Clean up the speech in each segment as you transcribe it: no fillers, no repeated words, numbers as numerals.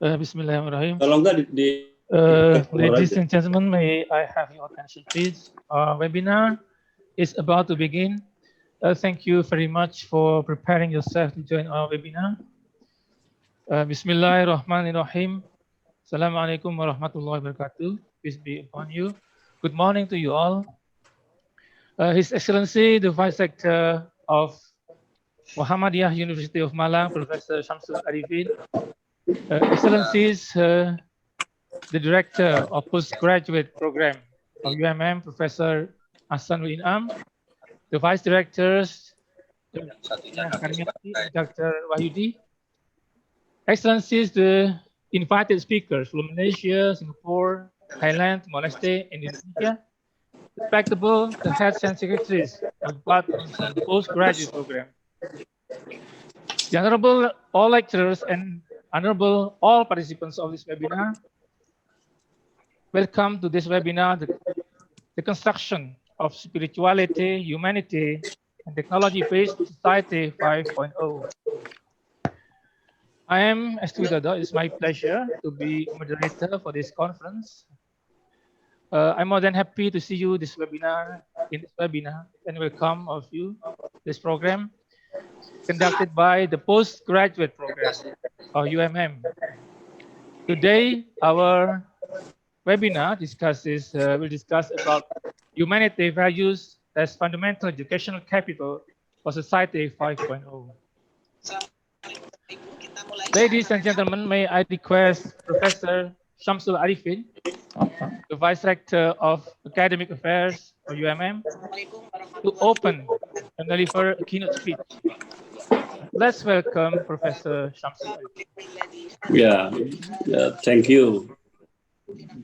Bismillahirrahmanirrahim. Kalau enggak Ladies and gentlemen, may I have your attention, please? Our webinar is about to begin. Thank you very much for preparing yourself to join our webinar. Bismillahirrahmanirrahim. Assalamualaikum warahmatullahi wabarakatuh. Peace be upon you. Good morning to you all. His Excellency, the Vice Rector of Muhammadiyah University of Malang, Professor Syamsul Arifik. Excellencies, the Director of Postgraduate Program of UMM, Professor Ahsanul Inam, the Vice Directors, Dr. Wahyudi, Excellencies, the invited speakers from Malaysia, Singapore, Thailand, Timor-Leste, Indonesia, respectable the heads and secretaries of departments of the postgraduate program, the honorable all lecturers and honorable all participants of this webinar. Welcome to this webinar, the construction of spirituality, humanity, and technology-based society 5.0. I am S.T. Widodo. It's my pleasure to be moderator for this conference. I'm more than happy to see you in this webinar, and welcome all of you this program conducted by the Postgraduate Program or UMM. Today, our webinar will discuss about humanity values as fundamental educational capital for society 5.0. Ladies and gentlemen, may I request Professor Syamsul Arifik, the Vice Rector of Academic Affairs for UMM, to open and deliver a keynote speech. Let's welcome Professor Syamsul Arifik. Thank you.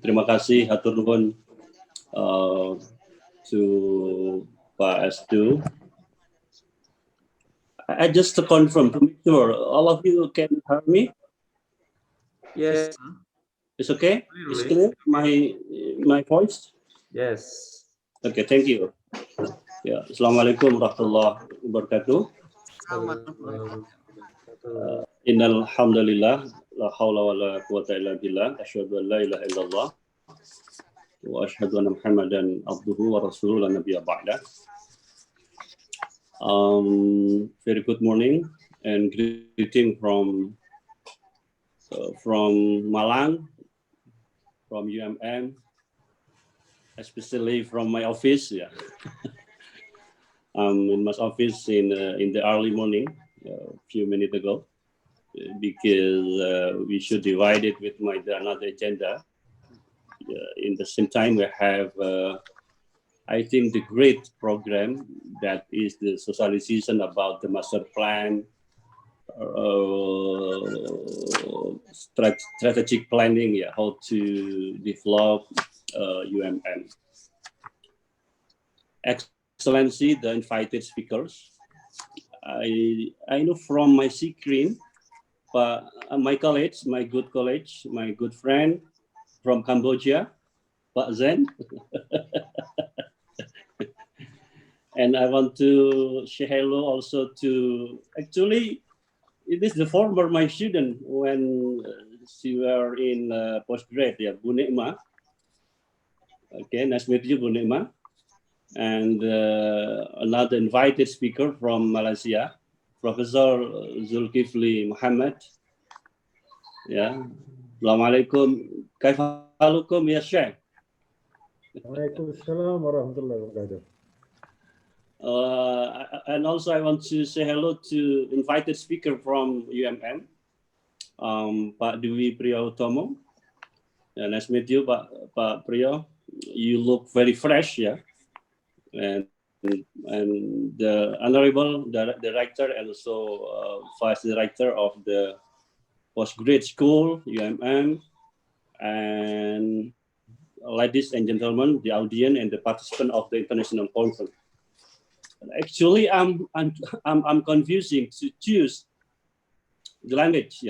Terima kasih, hatur nuhun to Pak Estu. I just to confirm to make sure all of you can hear me. Yes. It's okay. It's clear. My voice. Yes. Okay. Thank you. Assalamualaikum warahmatullahi wabarakatuh. Innal hamdalillah la haula wala quwwata illa billah asyhadu an la ilaha illallah wa asyhadu anna Muhammadan abduhu wa rasuluhu la nabiyya ba'da. Very good morning and greeting from Malang, from UMM, especially from my office. I'm in my office in the early morning, a few minutes ago, because we should divide it with another agenda. In the same time, we have, I think, the great program that is the socialization about the master plan, strategic planning, how to develop UMM. Excellency, the invited speakers, I know from my screen, but my colleagues, my good friend from Cambodia, Pak Zen. And I want to say hello also to, actually, it is the former my student when she were in postgrad, Bu Nikma. Okay, nice to meet you, Bu Nikma. And another invited speaker from Malaysia, Professor Zulkifli Muhammad. Assalamualaikum. Kaifalukum ya Syekh? Waalaikumsalam warahmatullahi wabarakatuh. And also I want to say hello to invited speaker from UMM, Pak Dwi Priyotomo. Nice to meet you, Pak Priyo. You look very fresh, and the honorable director and also vice director of the postgraduate school UMM, and ladies and gentlemen, the audience and the participant of the international conference. Actually, I'm confusing to choose the language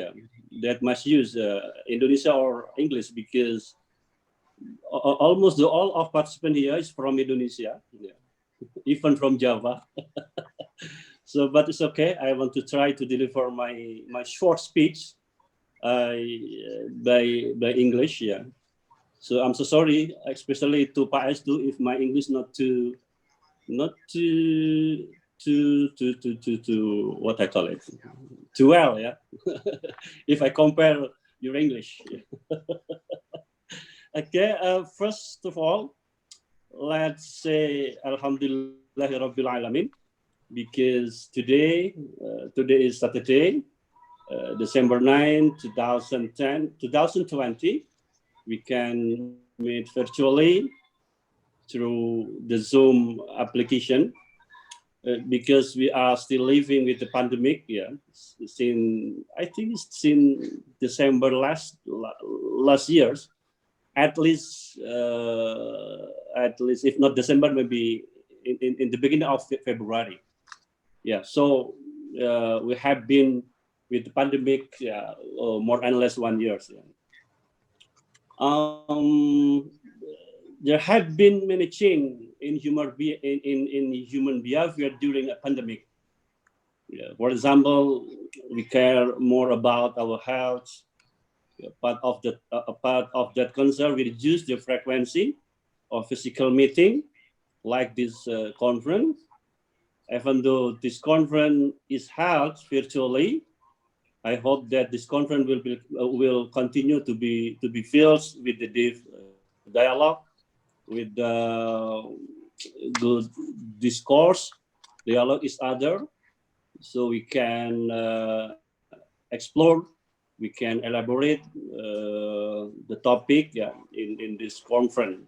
that must use Indonesia or English, because almost all of participants here is from Indonesia, even from Java. So, but it's okay. I want to try to deliver my short speech by English. Yeah. So I'm so sorry, especially to Pak Estu, if my English not too what I call it, too well. Yeah. If I compare your English. Okay. First of all, let's say Alhamdulillahirabbil alamin, because today is Saturday, December 9, 2020. We can meet virtually through the Zoom application because we are still living with the pandemic. Yeah, since I think since December last years, at least if not December, maybe in the beginning of February. Yeah, so we have been with the pandemic more or less 1 year. Yeah. There have been many changes in human behavior during a pandemic. Yeah. For example, we care more about our health. Part of that concern, we reduce the frequency of physical meeting, like this conference. Even though this conference is held virtually, I hope that this conference will continue to be filled with the deep dialogue, with good discourse, dialogue is other, so we can explore, we can elaborate the topic in this conference.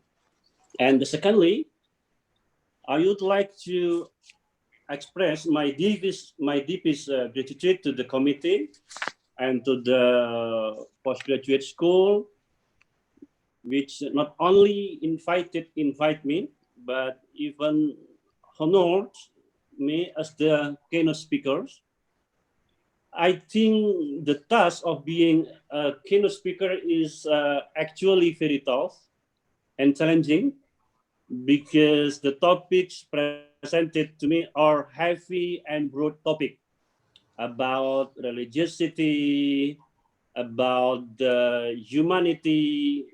And secondly, I would like to express my deepest gratitude to the committee and to the postgraduate school, which not only invite me, but even honored me as the keynote speakers. I think the task of being a keynote speaker is actually very tough and challenging, because the topics presented to me are heavy and broad topic about religiosity, about the humanity,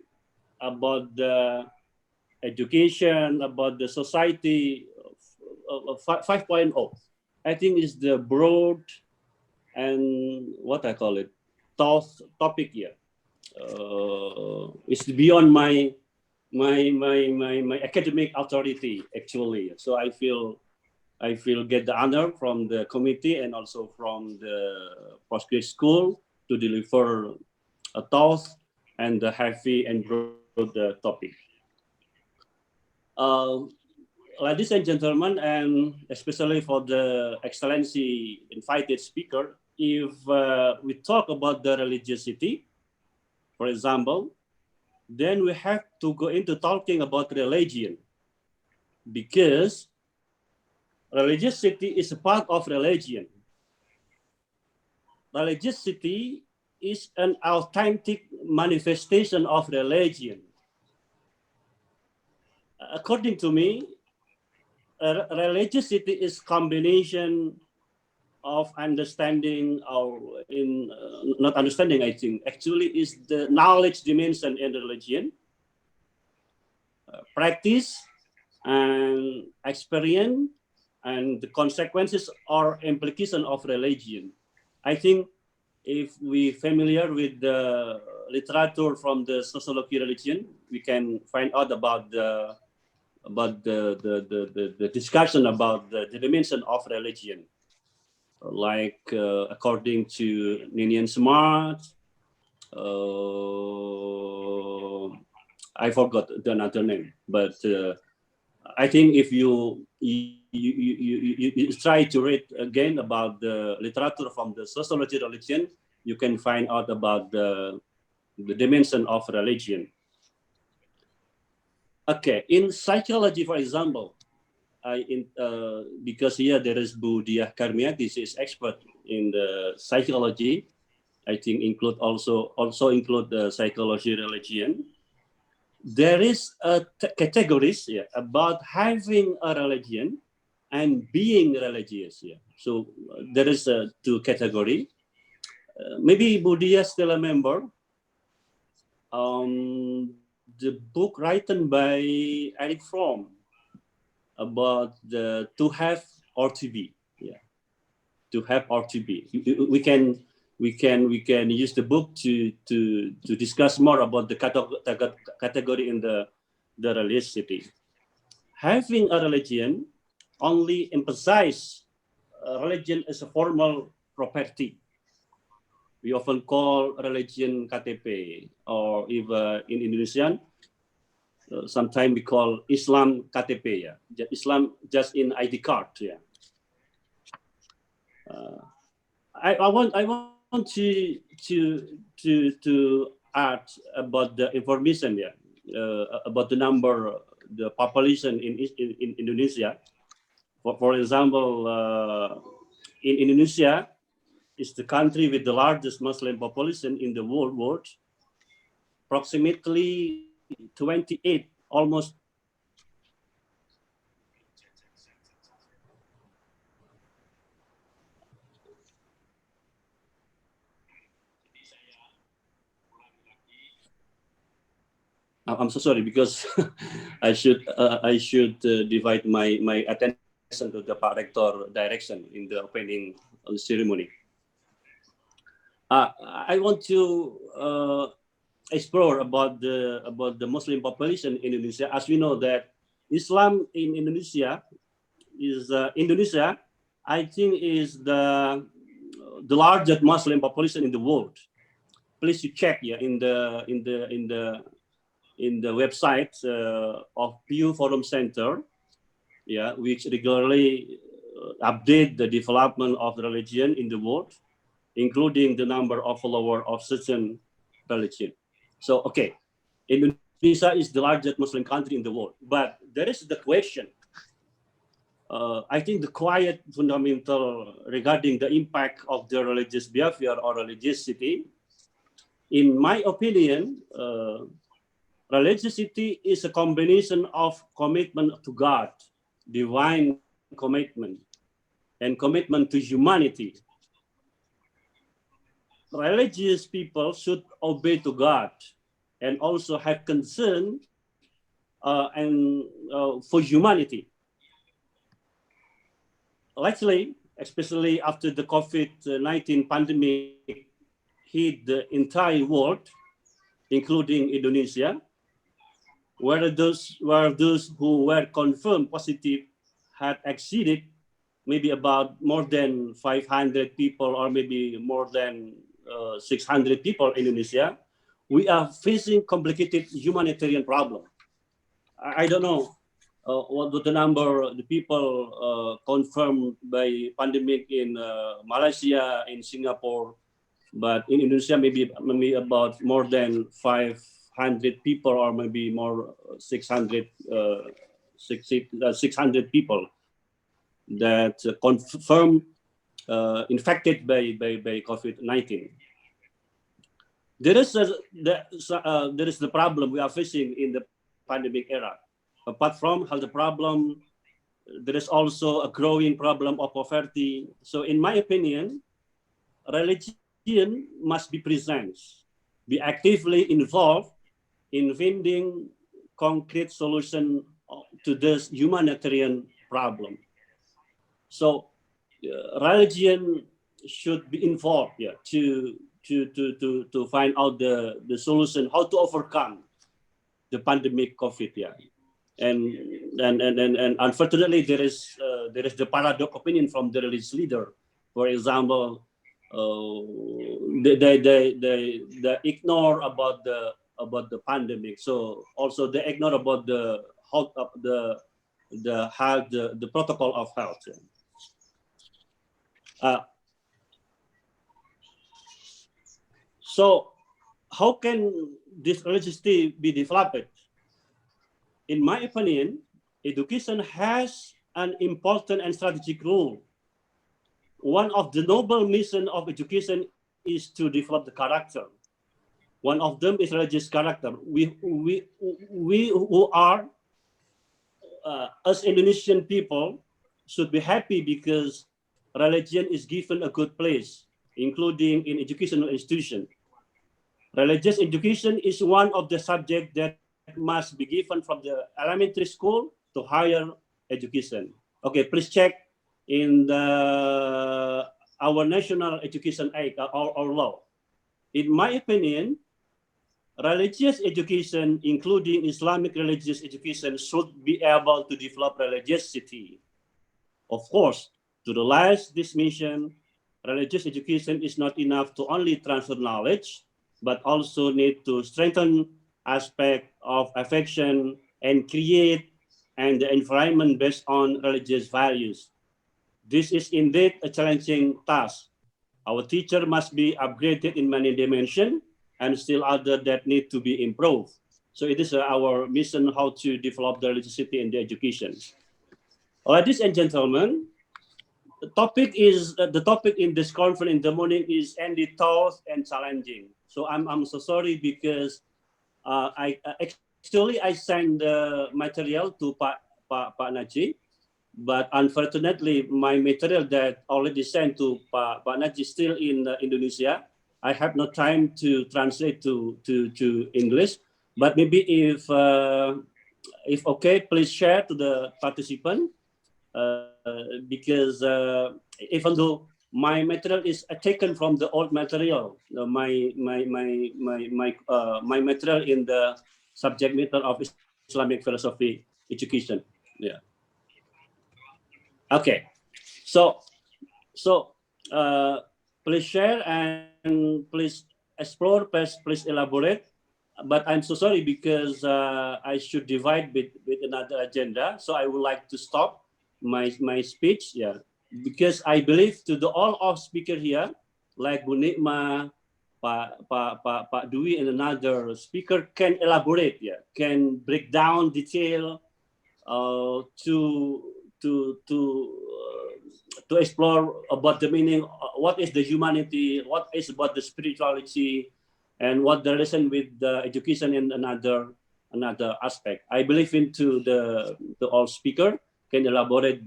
about the education, about the society 5.0. I think is the broad and what I call it, topic here. It's beyond my academic authority actually. So I feel get the honor from the committee and also from the postgraduate school to deliver a talk and the heavy and broad topic. Ladies and gentlemen, and especially for the excellency invited speaker, if we talk about the religiosity, for example, then we have to go into talking about religion, because religiosity is a part of religion. Religiosity is an authentic manifestation of religion. According to me, religiosity is combination of understanding, or in not understanding, I think actually is the knowledge dimension in religion, practice and experience, and the consequences or implication of religion. I think if we familiar with the literature from the sociology religion, we can find out about the discussion about the dimension of religion. Like according to Ninian Smart, I forgot the another name, but I think if you try to read again about the literature from the sociology religion, you can find out about the dimension of religion. Okay, in psychology, for example, because here there is Bu Diah Karmia, this is expert in the psychology. I think also include the psychology religion. There is a categories about having a religion and being religious. So there is two category. maybe Budia still a member. The book written by Eric Fromm about the to have or to be. Yeah, to have or to be. We can use the book to discuss more about the category in the religiousity. Having a religion only emphasize religion as a formal property. We often call religion KTP, or even in Indonesian, sometimes we call Islam KTP. Yeah, Islam just in ID card. Yeah. I want to add about the information. Yeah, about the number, the population in Indonesia. For example, in Indonesia, is the country with the largest Muslim population in the world, approximately 28, almost. I'm so sorry because I should divide my attention to the Pak Rektor direction in the opening ceremony. I want to explore about the Muslim population in Indonesia. As we know that Islam in Indonesia is Indonesia, I think, is the largest Muslim population in the world. Please you check in the website of Pew Forum Center, which regularly update the development of the religion in the world, including the number of followers of certain religion. So, okay, Indonesia is the largest Muslim country in the world, but there is the question. I think the quiet fundamental regarding the impact of the religious behavior or religiosity. In my opinion, religiosity is a combination of commitment to God, divine commitment, and commitment to humanity. Religious people should obey to God and also have concern for humanity. Lately, especially after the COVID-19 pandemic hit the entire world, including Indonesia, where those who were confirmed positive had exceeded maybe about more than 500 people or maybe more than 600 people in Indonesia, we are facing complicated humanitarian problem. I don't know what the number, the people confirmed by pandemic in Malaysia, in Singapore, but in Indonesia maybe about more than 500 people or maybe more 600 people that confirmed infected by COVID-19. There is the problem we are facing in the pandemic era. Apart from the problem, there is also a growing problem of poverty. So in my opinion, religion must be present, be actively involved in finding concrete solution to this humanitarian problem. So religion should be involved to find out the solution, how to overcome the pandemic COVID. And unfortunately, there is the paradox opinion from the religious leader. For example, they ignore about the pandemic. So also they ignore about the protocol of health. So how can this religiosity be developed? In my opinion, education has an important and strategic role. One of the noble missions of education is to develop the character. One of them is religious character. We who are as Indonesian people should be happy because religion is given a good place including in educational institutions. Religious education is one of the subjects that must be given from the elementary school to higher education. Okay, please check in our National Education Act, our law. In my opinion, religious education, including Islamic religious education, should be able to develop religiosity. Of course, to realize this mission, religious education is not enough to only transfer knowledge, but also need to strengthen aspect of affection and create and the environment based on religious values. This is indeed a challenging task. Our teacher must be upgraded in many dimensions and still other that need to be improved. So it is our mission how to develop the religiosity in the education. Ladies and gentlemen, the topic in this conference in the morning is indeed tough and challenging. So I'm so sorry because I sent the material to Pak Najib, but unfortunately my material that already sent to Pak Najib still in Indonesia. I have no time to translate to English, but maybe if okay, please share to the participant. Because even though my material is taken from the old material, my material in the subject matter of Islamic philosophy education. Yeah. Okay. So please share and please explore, please elaborate. But I'm so sorry because I should divide with another agenda. So I would like to stop my speech, yeah, because I believe to the all of speaker here, like Bu Nikma, Pak Dwi, and another speaker can elaborate, yeah, can break down detail to explore about the meaning, what is the humanity, what is about the spirituality, and what the relation with the education in another aspect. I believe into the all speaker can elaborate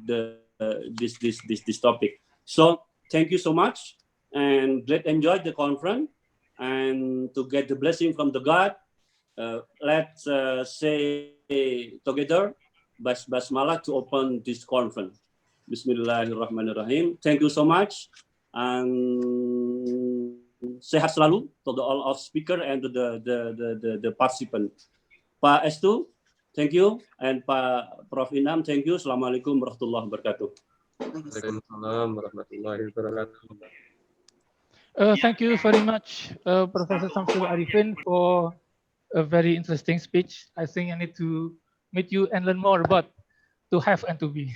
this topic. So thank you so much, and let's enjoy the conference and to get the blessing from the God. Let's say together basmalah to open this conference. Bismillahirrahmanirrahim. Thank you so much, and sehat selalu to the all of speaker and the participant. Pak Estu, thank you, and Pak Prof Inam, thank you. Assalamualaikum warahmatullahi wabarakatuh. Waalaikumsalam warahmatullahi wabarakatuh. Thank you very much, Professor Syamsul Arifik, for a very interesting speech. I think I need to meet you and learn more about to have and to be.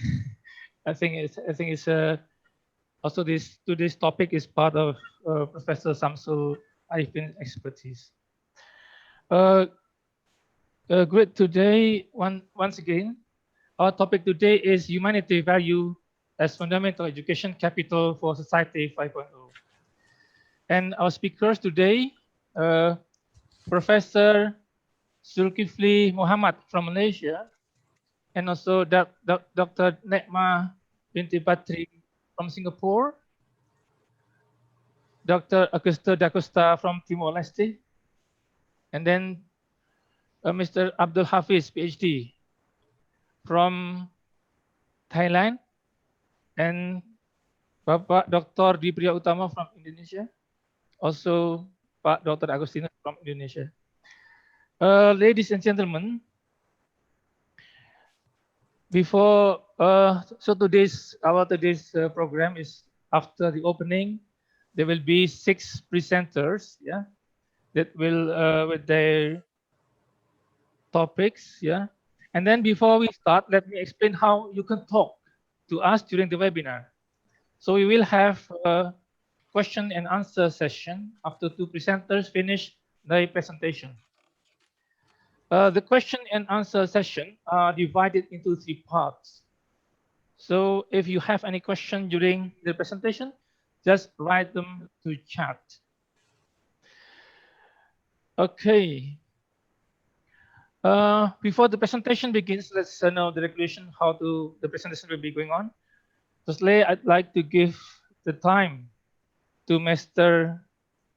I think it's also today's topic is part of Professor Syamsul Arifik's expertise. Great today. Once again, our topic today is humanity value as fundamental education capital for society 5.0. And our speakers today, Professor Zulkifli Muhammad from Malaysia, and also Dr. Nekma Binti Batri from Singapore, Dr. Augusto da Costa from Timor-Leste, and then Mr. Abdul Hafiz, PhD, from Thailand, and Bapak Dr. Dipriya Utama from Indonesia, also Pak Dr. Agustinus from Indonesia. Ladies and gentlemen, before today's program is after the opening, there will be 6 presenters, yeah, that will with their topics, yeah. And then before we start, let me explain how you can talk to us during the webinar. So we will have a question and answer session after 2 presenters finish their presentation. The question and answer session are divided into 3 parts. So if you have any question during the presentation, just write them to chat. Okay. Before the presentation begins, let's know the regulation, how the presentation will be going on. Firstly, I'd like to give the time to Master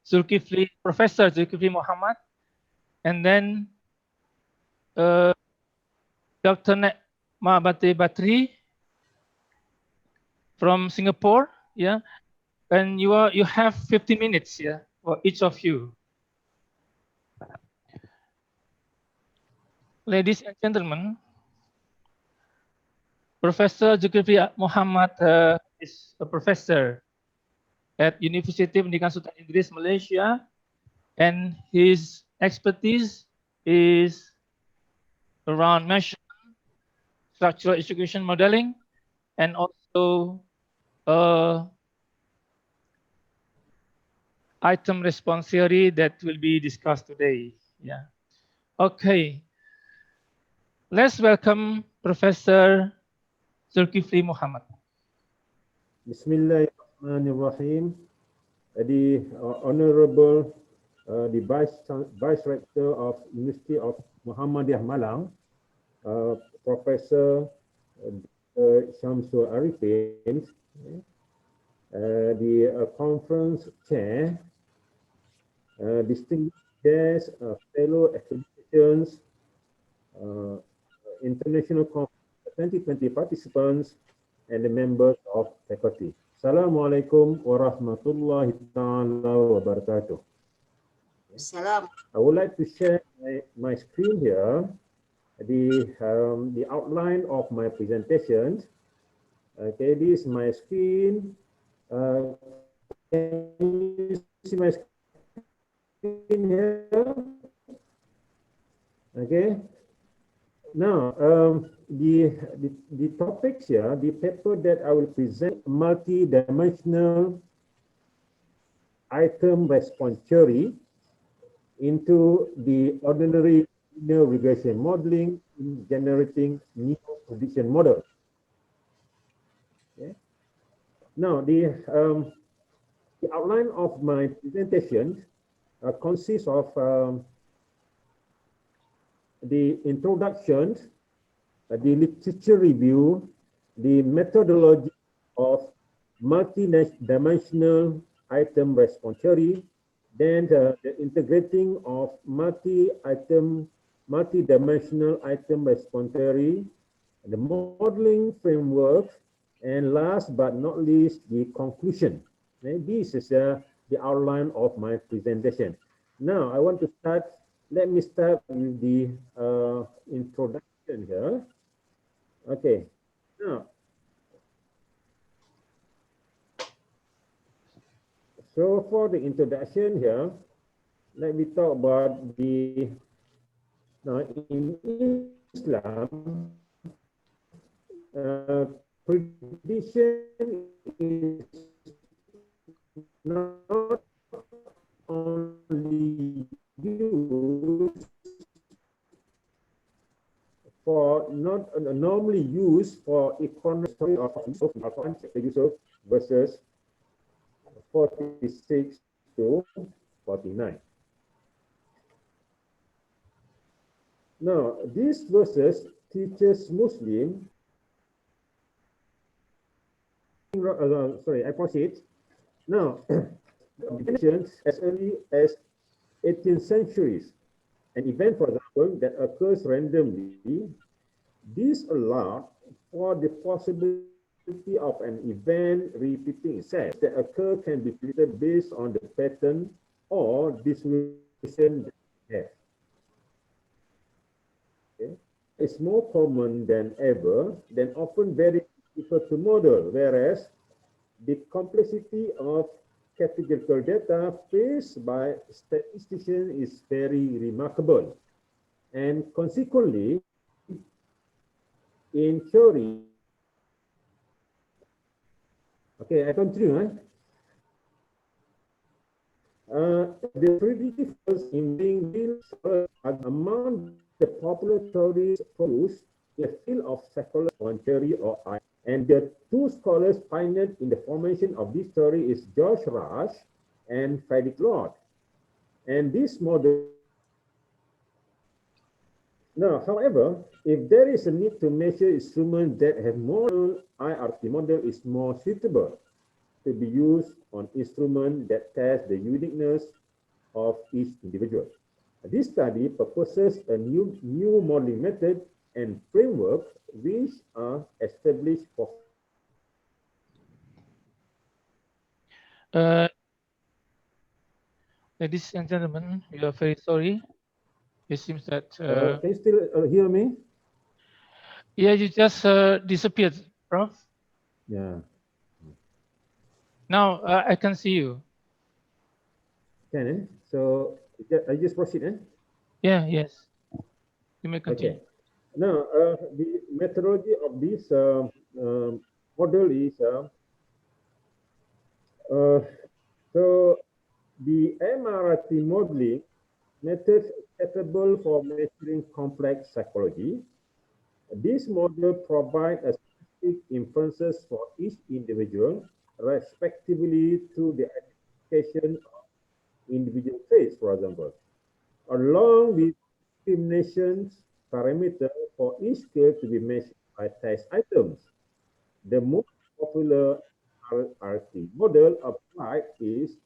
Zulkifli, Professor Zulkifli Muhammad, and then Dr. Nekma Batri from Singapore. Yeah, and you have 50 minutes. Yeah, for each of you. Ladies and gentlemen, Professor Zulkifli Muhammad is a professor at University Pendidikan Sultan Idris, Malaysia, and his expertise is around measurement, structural execution modeling, and also item response theory that will be discussed today. Yeah. Okay. Let's welcome Professor Zulkifli Muhammad. Bismillahirrahmanirrahim. The Honorable the Vice Rector of University of Muhammadiyah Malang, Professor Syamsul Arifik, the conference chair, distinguished guests, fellow academicians, international conference 2020 participants, and the members of faculty. Assalamualaikum warahmatullahi ta'ala wabarakatuh. I would like to share my screen here, the outline of my presentation. Okay, this is my screen. Can you see my screen here? Okay. Now, the topics here, the paper that I will present, multi-dimensional item response theory into the ordinary linear regression modeling in generating new prediction models. Okay. Now, the outline of my presentation consists of the introduction, the literature review, the methodology of multi-dimensional item response theory, then the integrating of multi-dimensional item response theory, the modeling framework, and last but not least, the conclusion. And this is the outline of my presentation. Now, I want to start. Let me start with the introduction here. Okay. Now, so for the introduction here, let me talk about the, now in Islam, prediction is not only used for, not normally used for economic of Yusuf verses 46 to 49. Now, these verses teaches Muslim. Sorry, I proceed. Now, as early as 18th centuries, an event, for example, that occurs randomly, this allowed for the possibility of an event repeating itself. That occur can be predicted based on the pattern or distribution that we have. Okay. It's more common than ever, then often very difficult to model, whereas the complexity of categorical data faced by statisticians is very remarkable. And consequently, in theory, okay, I continue. The predictive in being real among the popular theories proposed in the field of psychology theory or I. And the two scholars pioneered in the formation of this theory is George Rush and Frederick Lord. And this model. Now, however, if there is a need to measure instruments that have more, IRT model is more suitable. to be used on instruments that test the uniqueness of each individual. This study proposes a new modeling method and framework which are established for Ladies and gentlemen, we are very sorry. It seems that can you still hear me? yeah, you just disappeared, Prof. Yeah. Now I can see you. Can so I just proceed Yeah, yes. You may continue. Okay. Now the methodology of this model is so the MRT modeling method is capable for measuring complex psychology. This model provides a specific inferences for each individual, respectively to the identification of individual traits, for example, along with discriminations parameter for each scale to be measured by test items. The most popular RT model applied is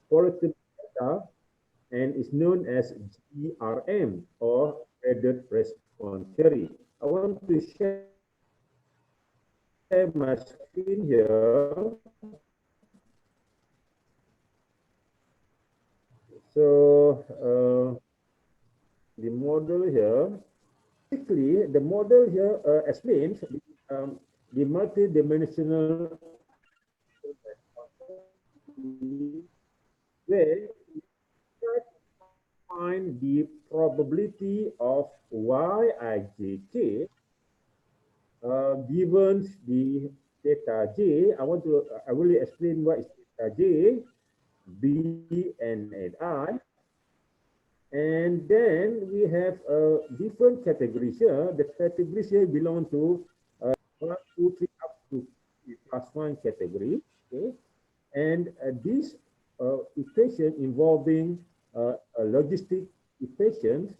qualitative data and is known as GRM or graded response theory. I want to share my screen here. So the model here, basically the model here explains the multi-dimensional where we try to find the probability of Yijk given the data J. I will explain what is data J, B, and I. And then we have different categories here. The categories here belong to 1, 2, 3 up to +1 category. Okay, and this equation involving a logistic equations,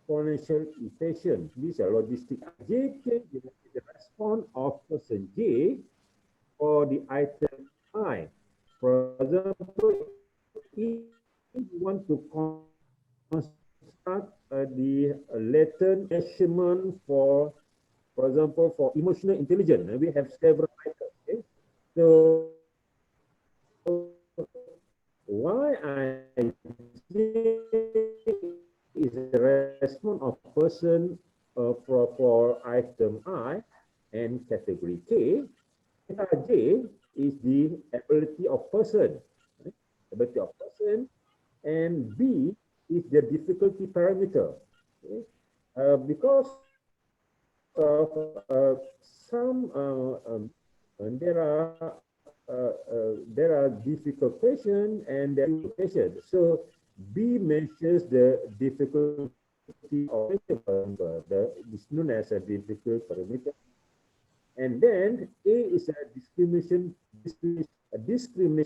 exponential equation. These are logistic. Jk is the response of person J for the item I. For example, if you want to construct the latent measurement for example, for emotional intelligence, we have several items. Okay? So is the response of person for item I and category K. J is the ability of person, right? Ability of person, and B is the difficulty parameter. Okay? Because of some there are difficult questions and there are questions. So B measures the difficulty of the is known as a difficult parameter. And then A is a discrimination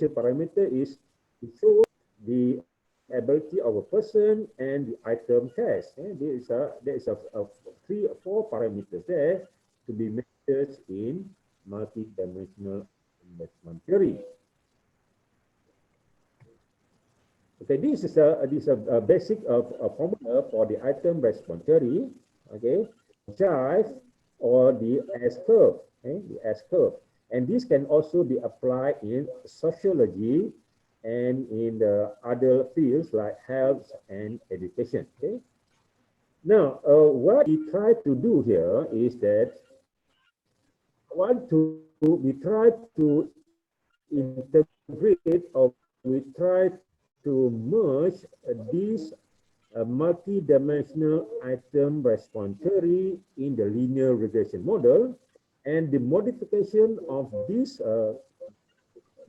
parameter is to show the ability of a person and the item test. There is a 3 or 4 parameters there to be measured in multi-dimensional investment theory. Okay, this is a basic formula for the item response theory. Okay, jive or the S curve. Okay, the S curve, and this can also be applied in sociology and in the other fields like health and education. Okay. Now, what we try to do here is that we try to integrate or we try to merge these multi-dimensional item response theory in the linear regression model, and the modification of this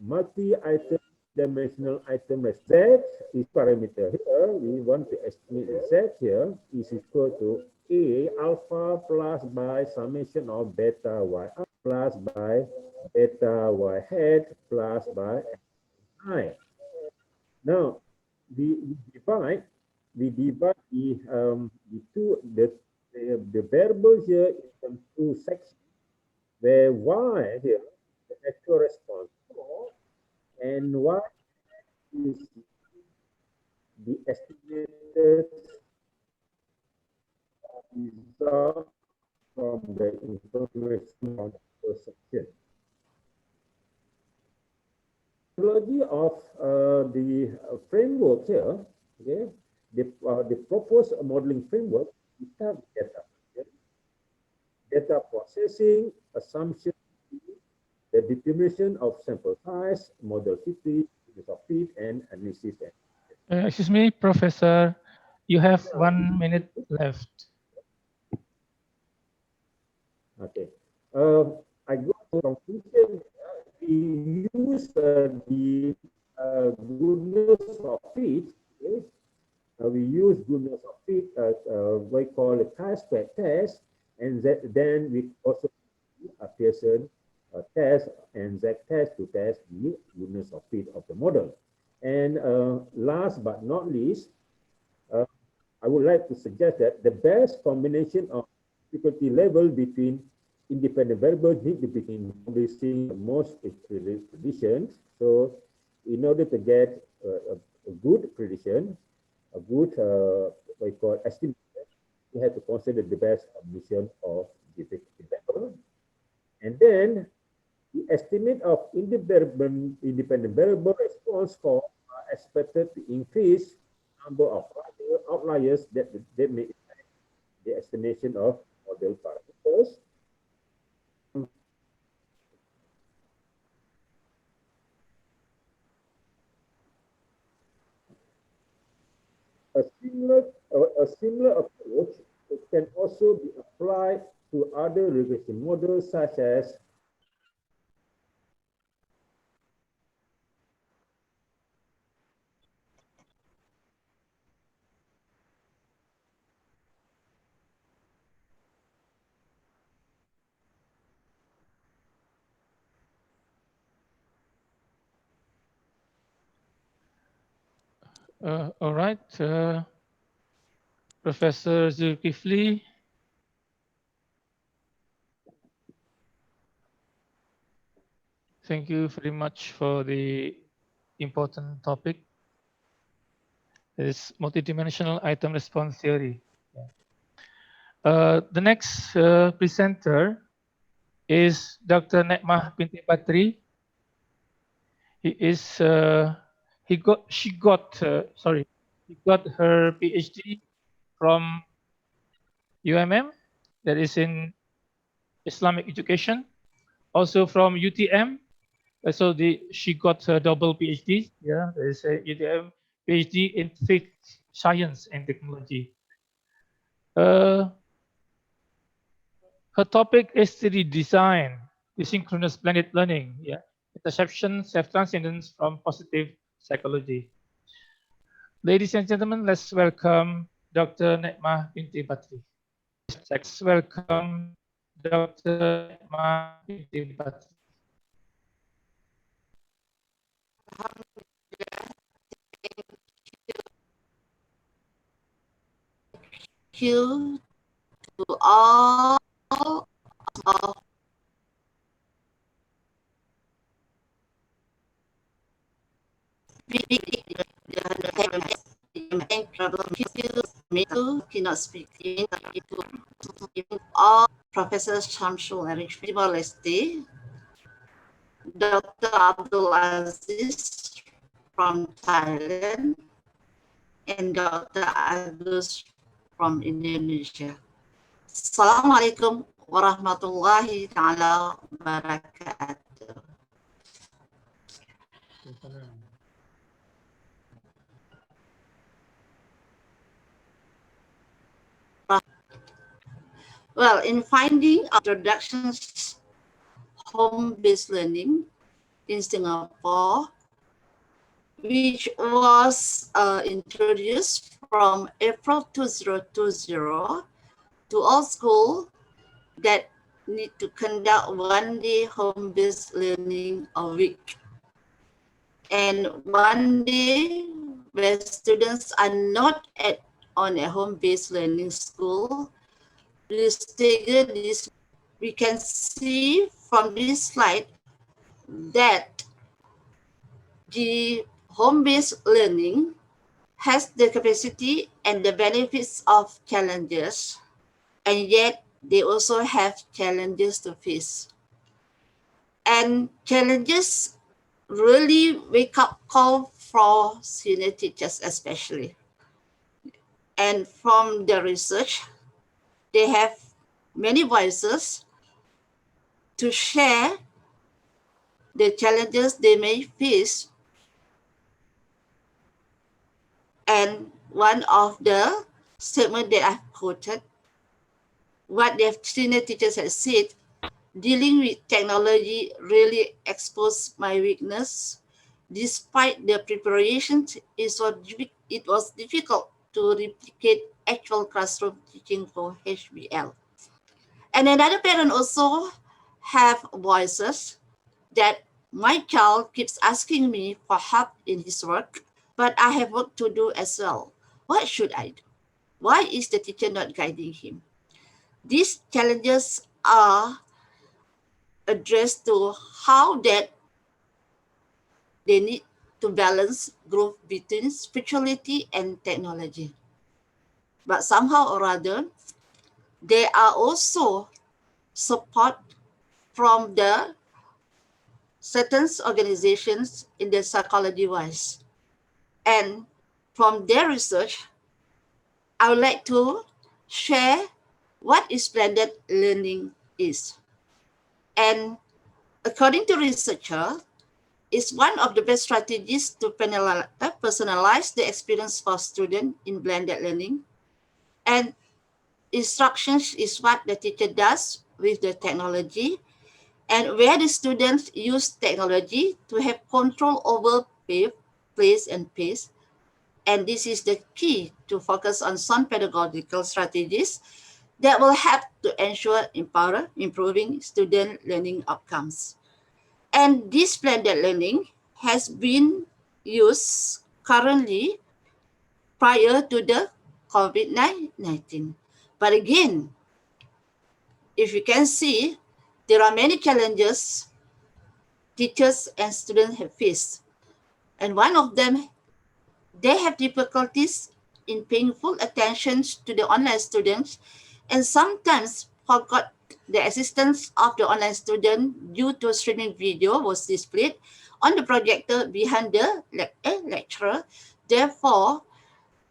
multi-item dimensional item Z is parameter here. We want to estimate Z here is equal to A alpha plus by summation of beta Y plus by beta Y hat plus by I. Now we divide the variable here into 2 sections where Y here the actual response and what is the estimated result from the information on the first section. Methodology of the framework here, okay, the proposed modeling framework, we start with data. Okay? Data processing, assumption, the determination of sample size, model fitting, use of fit, and analysis. Excuse me, Professor, you have 1 minute left. Okay. I go to conclusion. We use the goodness of fit. Okay? We use goodness of fit as we call a chi-square test, and then we also use a Pearson test and Z test to test the goodness of fit of the model. And last but not least, I would like to suggest that the best combination of difficulty level between independent variables need to be increasing the most predictions. So in order to get a good prediction, a good what we call estimate, we have to consider the best combination of difficulty level. And then the estimate of independent variable response score are expected to increase number of outliers that may affect the estimation of model parameters. A similar approach can also be applied to other regression models such as All right, Professor Zulkifli. Thank you very much for the important topic. Is multidimensional item response theory. The next presenter is Dr. Nekmah binti Patri. He got her PhD from UMM, that is in Islamic education, also from UTM. So she got a double PhD. Yeah, there is a UTM PhD in faith science and technology. Her topic is the design, the synchronous blended learning. Yeah, interception, self-transcendence from positive psychology. Ladies and gentlemen, let's welcome Dr. Nekmah binti Patri. Let's welcome Dr. Nekmah binti Patri. Thank you to all of Keynote Speaker to all Professor Syamsul Arifik, Dr. Abdul Aziz from Thailand, and Dr. Agus from Indonesia. Assalamualaikum warahmatullahi ta'ala wabarakatuh. Well, in finding introductions home-based learning in Singapore, which was introduced from April 2020 to all schools that need to conduct one-day home-based learning a week. And one day where students are not on a home-based learning school, we can see from this slide that the home-based learning has the capacity and the benefits of challenges, and yet they also have challenges to face. And challenges really wake up call for senior teachers especially. And from the research, they have many voices to share the challenges they may face. And one of the statements that I've quoted, what the senior teachers have said, dealing with technology really exposed my weakness. Despite the preparations, it was difficult to replicate actual classroom teaching for HBL. And another parent also have voices that my child keeps asking me for help in his work, but I have work to do as well. What should I do? Why is the teacher not guiding him? These challenges are addressed to how that they need to balance growth between spirituality and technology. But somehow or other, there are also support from the certain organizations in the psychology wise. And from their research, I would like to share what is blended learning is. And according to researcher, it's one of the best strategies to personalize the experience for students in blended learning. And instructions is what the teacher does with the technology, and where the students use technology to have control over place and pace. And this is the key to focus on some pedagogical strategies that will help to ensure improving student learning outcomes. And this blended learning has been used currently prior to the COVID-19. But again, if you can see, there are many challenges teachers and students have faced. And one of them, they have difficulties in paying full attention to the online students, and sometimes forgot the existence of the online student due to streaming video was displayed on the projector behind the lecturer. Therefore,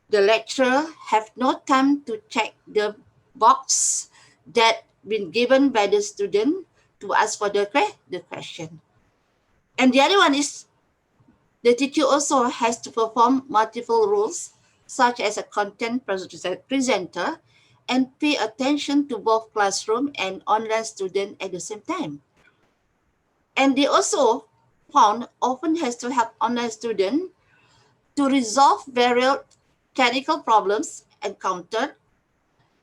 the lecturer have no time to check the box that been given by the student to ask for the question. And the other one is the teacher also has to perform multiple roles, such as a content presenter, and pay attention to both classroom and online student at the same time. And they also found often has to help online student to resolve various technical problems encountered,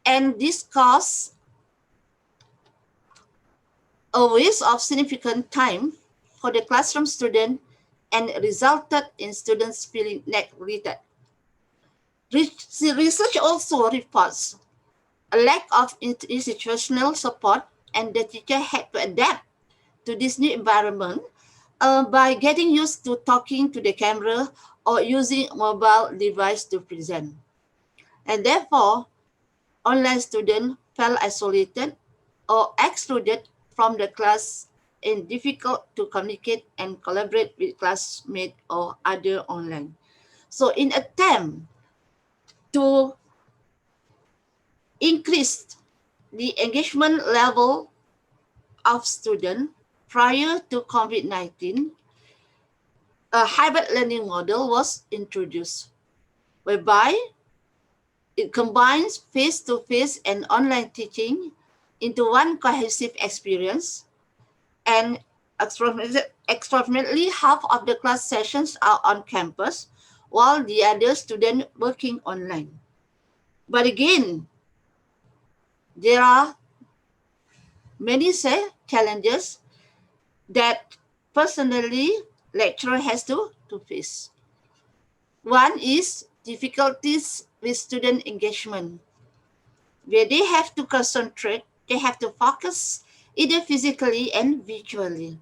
and this caused a waste of significant time for the classroom student and resulted in students feeling neglected. Research also reports a lack of institutional support, and the teacher had to adapt to this new environment by getting used to talking to the camera or using mobile device to present. And therefore, online students felt isolated or excluded from the class and difficult to communicate and collaborate with classmates or other online. So in attempt to increase the engagement level of students prior to COVID-19, a hybrid learning model was introduced, whereby it combines face-to-face and online teaching into one cohesive experience, and approximately half of the class sessions are on campus, while the other students working online. But again, there are many challenges that personally lecturer has to face. One is difficulties with student engagement, where they have to concentrate, they have to focus either physically and virtually.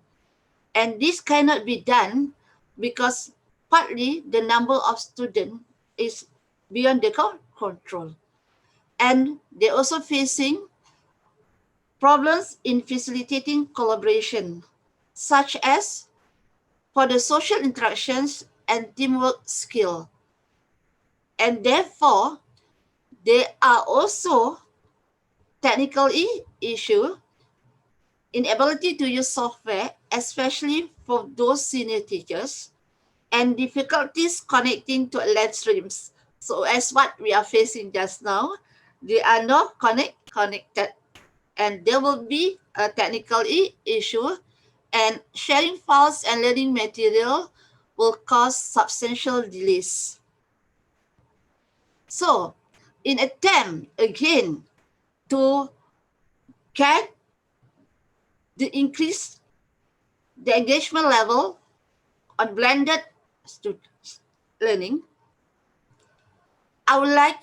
And this cannot be done because partly the number of students is beyond the control. And they're also facing problems in facilitating collaboration, such as for the social interactions and teamwork skill. And therefore, there are also technical issue, inability to use software, especially for those senior teachers, and difficulties connecting to live streams. So as what we are facing just now, they are not connected, and there will be a technical issue, and sharing files and learning material will cause substantial delays. So, in attempt again to get the increase the engagement level on blended learning, I would like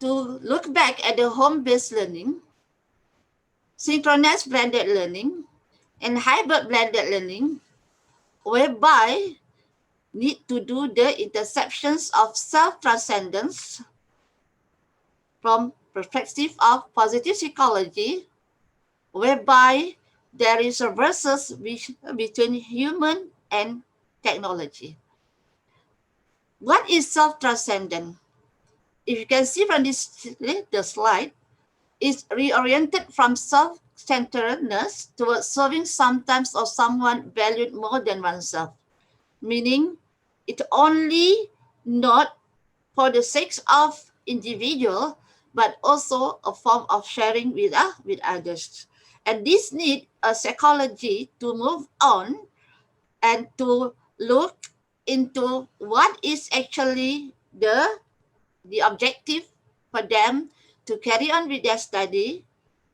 to look back at the home-based learning, synchronous blended learning, and hybrid blended learning, whereby need to do the interceptions of self-transcendence from perspective of positive psychology, whereby there is a versus between human and technology. What is self-transcendent? If you can see from this the slide, is reoriented from self-centeredness towards serving sometimes or someone valued more than oneself, meaning it only not for the sake of individual, but also a form of sharing with others. And this need a psychology to move on and to look into what is actually the objective for them to carry on with their study,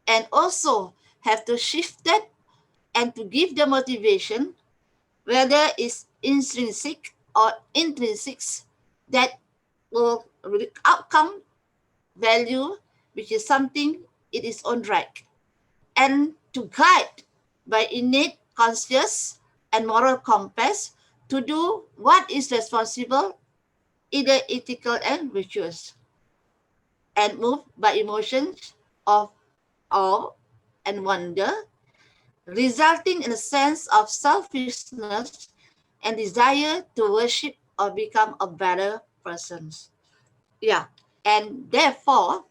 and also have to shift it and to give the motivation, whether it's intrinsic or intrinsic, that will outcome value, which is something it is on right, and to guide by innate conscious and moral compass to do what is responsible, either ethical and virtuous, and moved by emotions of awe and wonder, resulting in a sense of selfishness and desire to worship or become a better person. Yeah, and therefore,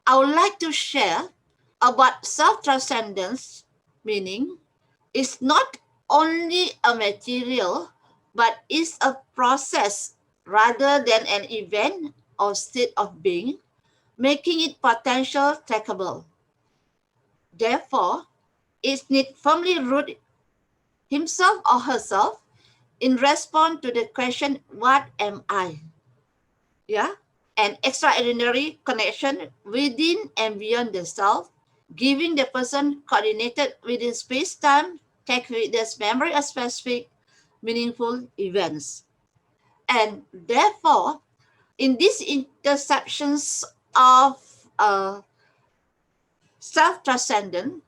I would like to share about self-transcendence, meaning it's not only a material, but is a process rather than an event or state of being, making it potential trackable. Therefore, it needs firmly root himself or herself in response to the question, what am I? Yeah, an extraordinary connection within and beyond the self, giving the person coordinated within space-time, take with this memory of specific, meaningful events. And therefore, in these interceptions of self-transcendent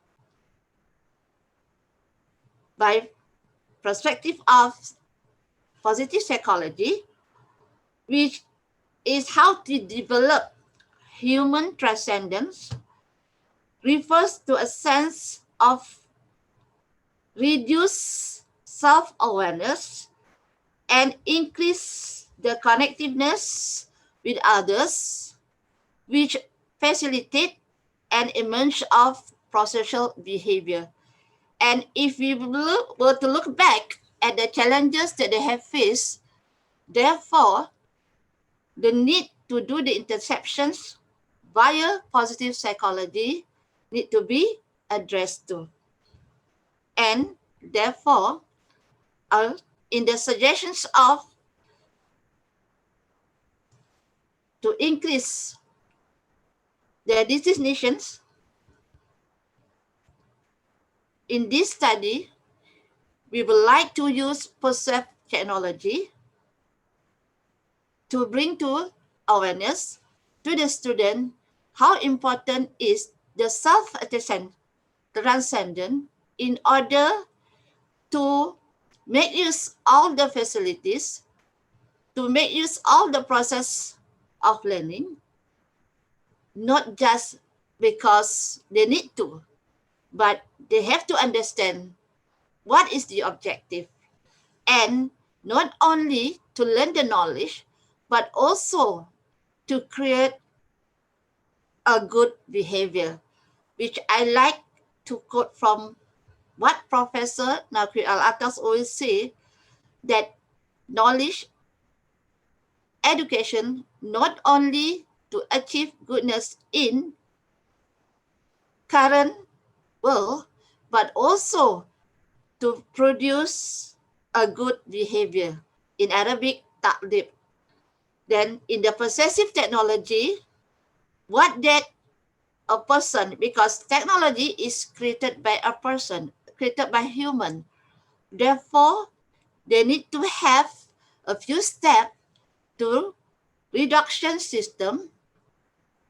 by perspective of positive psychology, which is how to develop human transcendence, refers to a sense of reduced self-awareness and increase the connectiveness with others, which facilitate an emergence of prosocial behavior. And if we were to look back at the challenges that they have faced, therefore, the need to do the interceptions via positive psychology need to be addressed to. And therefore, in the suggestions of to increase the designations, in this study, we would like to use percept technology to bring to awareness to the student how important is the self-transcendent in order to make use all the facilities, to make use all the process of learning, not just because they need to, but they have to understand what is the objective, and not only to learn the knowledge, but also to create a good behavior, which I like to quote from what Professor Nakri Al-Atas always say, that knowledge, education, not only to achieve goodness in current world, but also to produce a good behavior. In Arabic, ta'lib. Then in the possessive technology, what that a person, because technology is created by a person, created by human. Therefore, they need to have a few steps to reduction system,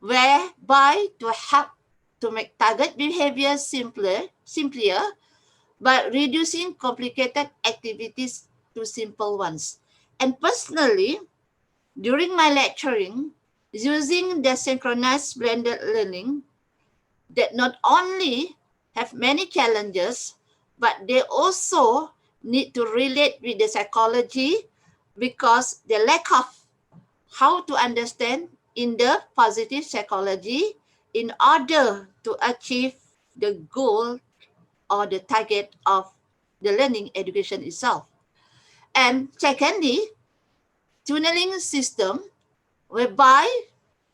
whereby to help to make target behavior simpler, but reducing complicated activities to simple ones. And personally, during my lecturing, using the synchronized blended learning, that not only have many challenges, but they also need to relate with the psychology, because the lack of how to understand in the positive psychology in order to achieve the goal or the target of the learning education itself. And secondly, tunneling system, whereby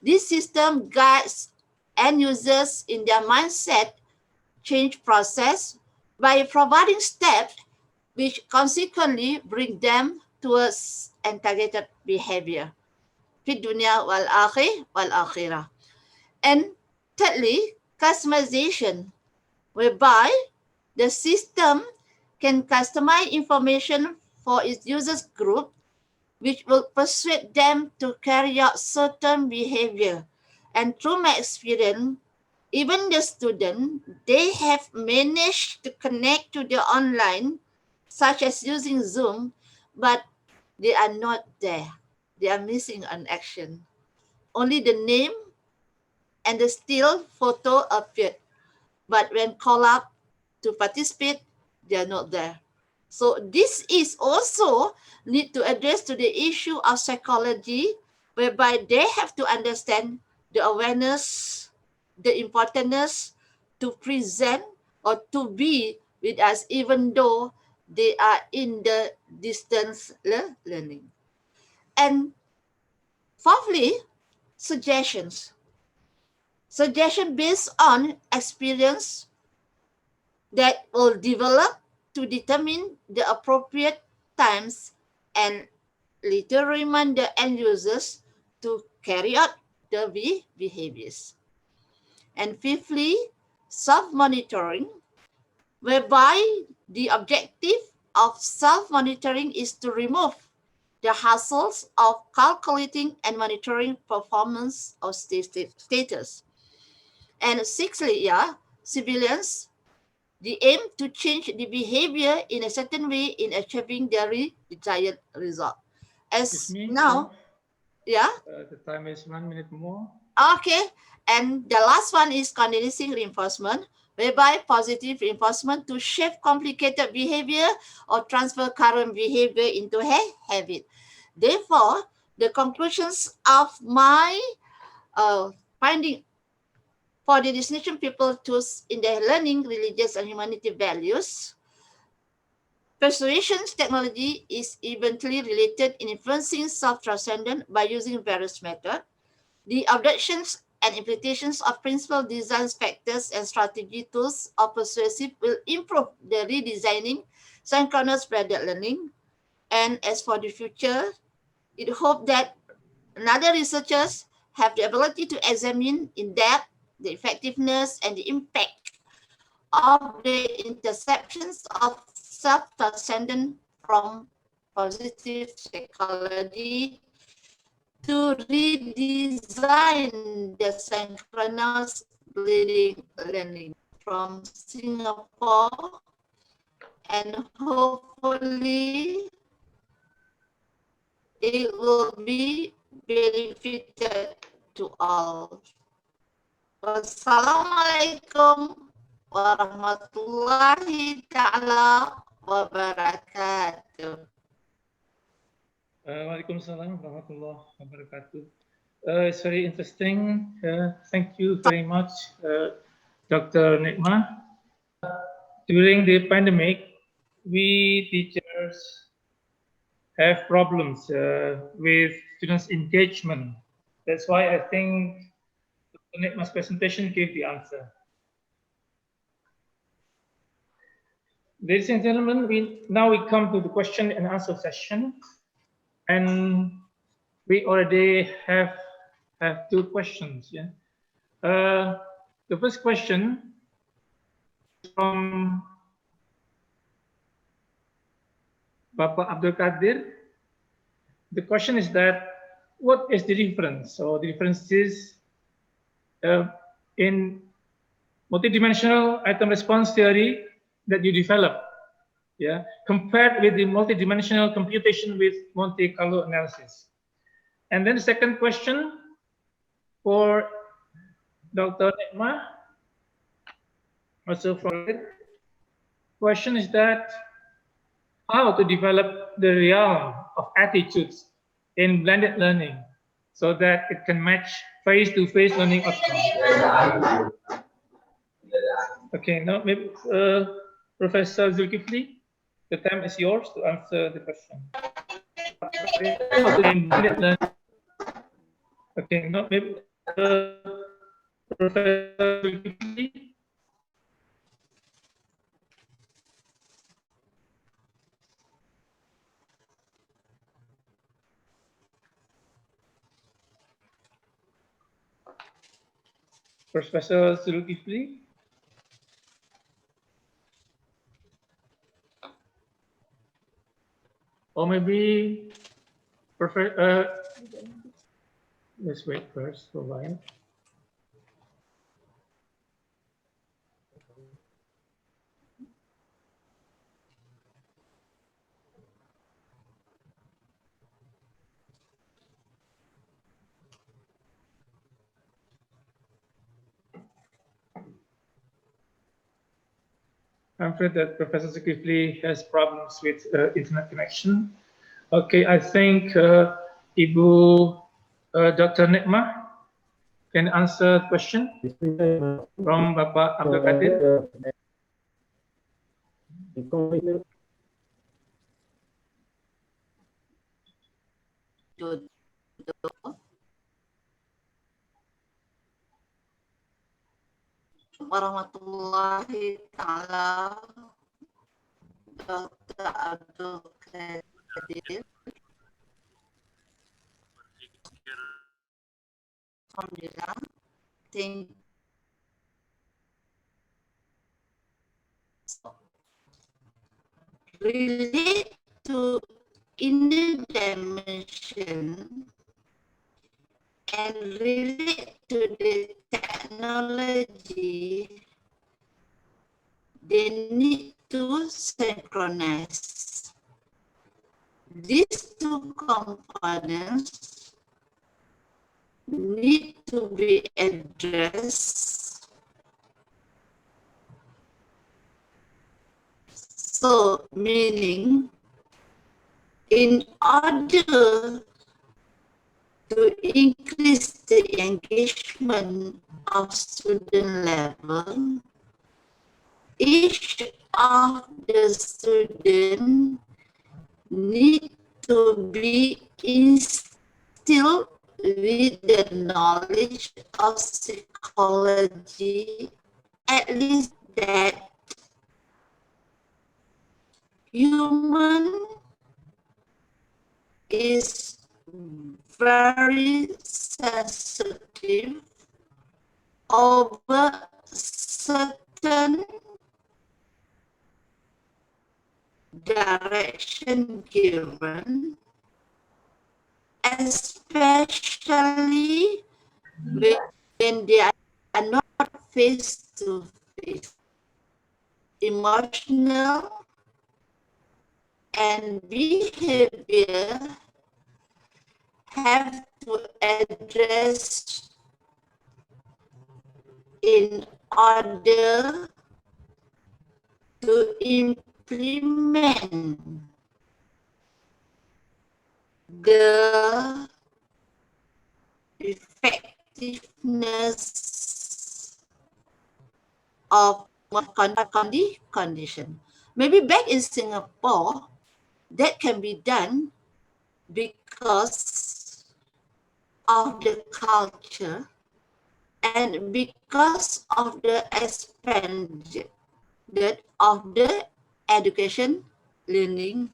this system guides end users in their mindset change process by providing steps which consequently bring them towards integrated behavior. Fi dunya wal akhirah. And thirdly, customization, whereby the system can customize information for its users group, which will persuade them to carry out certain behavior. And through my experience, even the student, they have managed to connect to the online, such as using Zoom, but they are not there. They are missing an action. Only the name and the still photo appeared. But when called up to participate, they are not there. So this is also need to address to the issue of psychology, whereby they have to understand the awareness, the importance to present or to be with us, even though they are in the distance learning. And fourthly, suggestions. Suggestion based on experience that will develop to determine the appropriate times and later remind the end users to carry out the behaviors. And fifthly, self-monitoring, whereby the objective of self-monitoring is to remove the hassles of calculating and monitoring performance or status. And sixthly, civilians, the aim to change the behavior in a certain way in achieving their desired result. As now, the time is 1 minute more. Okay, and the last one is conditioning reinforcement, whereby positive reinforcement to shape complicated behavior or transfer current behavior into a habit. Therefore, the conclusions of my finding for the destination people choose in their learning religious and humanity values, persuasion technology is eventually related in influencing self-transcendent by using various methods. The objections and implications of principal design factors and strategy tools of persuasive will improve the redesigning synchronous blended learning. And as for the future, it hope that another researchers have the ability to examine in depth the effectiveness and the impact of the interceptions of self-transcendent from positive psychology to redesign the synchronous bleeding learning from Singapore and hopefully it will be benefited to all. Wassalamualaikum warahmatullahi ta'ala wabarakatuh. Waalaikumsalam warahmatullahi wabarakatuh. It's very interesting. Thank you very much, Dr. Nikma. During the pandemic, we teachers have problems with students' engagement. That's why I think Dr. Nikma's presentation gave the answer. Ladies and gentlemen, now we come to the question and answer session. And we already have 2 questions. Yeah. The first question is from Bapak Abdul Qadir. The question is that what is the difference or the differences in multidimensional item response theory that you develop, yeah, compared with the multidimensional computation with Monte Carlo analysis. And then the second question for Dr. Nikma, also from it, question is that how to develop the realm of attitudes in blended learning so that it can match face-to-face learning outcomes. Okay, now maybe Professor Zulkifli, the time is yours to answer the question. Okay, now maybe Professor Zulkifli. Professor Zulkifli. Or maybe let's wait first for a while. I'm afraid that Professor Zulkifli has problems with internet connection. Okay, I think Ibu Dr. Nikma can answer the question from Bapak Abdul Qadir. Warahmatullahi ta'ala Dr. Abdul Qadir. Alhamdulillah. Thank relate to inner dimension and relate to the technology, they need to synchronize. These 2 components need to be addressed. So, meaning, in order to increase the engagement of student level, each of the students need to be instilled with the knowledge of psychology, at least that human is very sensitive over certain direction given, especially when they are not face to face. Emotional and behavior have to address in order to implement the effectiveness of condition. Maybe back in Singapore, that can be done because of the culture and because of the expansion of the education learning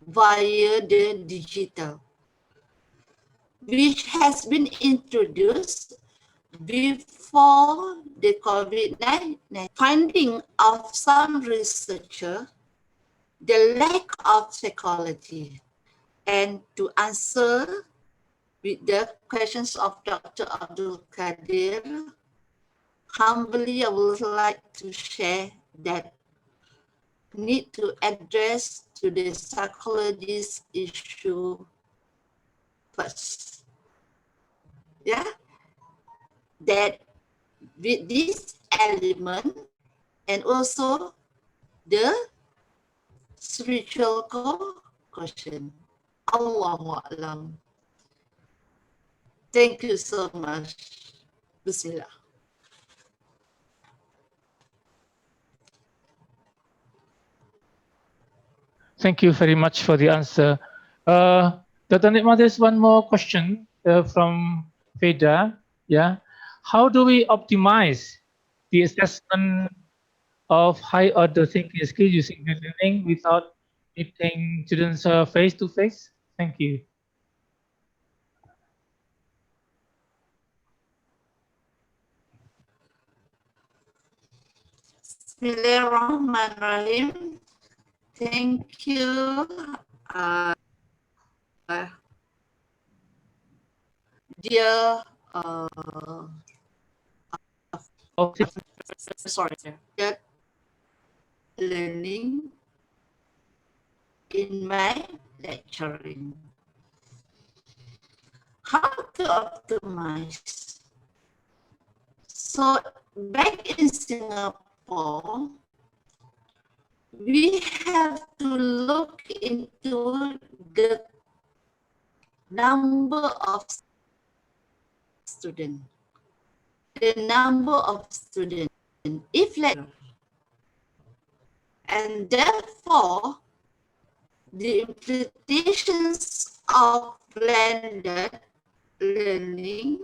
via the digital, which has been introduced before the COVID-19. Finding of some researcher, the lack of psychology, and to answer with the questions of Dr. Abdul Qadir, humbly I would like to share that need to address to the psychologist issue first. Yeah, that with this element and also the spiritual question. Allahu A'lam. Thank you so much. Bismillah. Thank you very much for the answer. Dr. Nikma, there's one more question from Veda. Yeah, how do we optimize the assessment of high order thinking skills using learning without meeting students face to face? Thank you. Bismillahirrahmanirrahim. Thank you. Dear, sorry, that learning in my lecturing. How to optimize? So back in Singapore, we have to look into the number of students. The number of students, if and therefore the implications of blended learning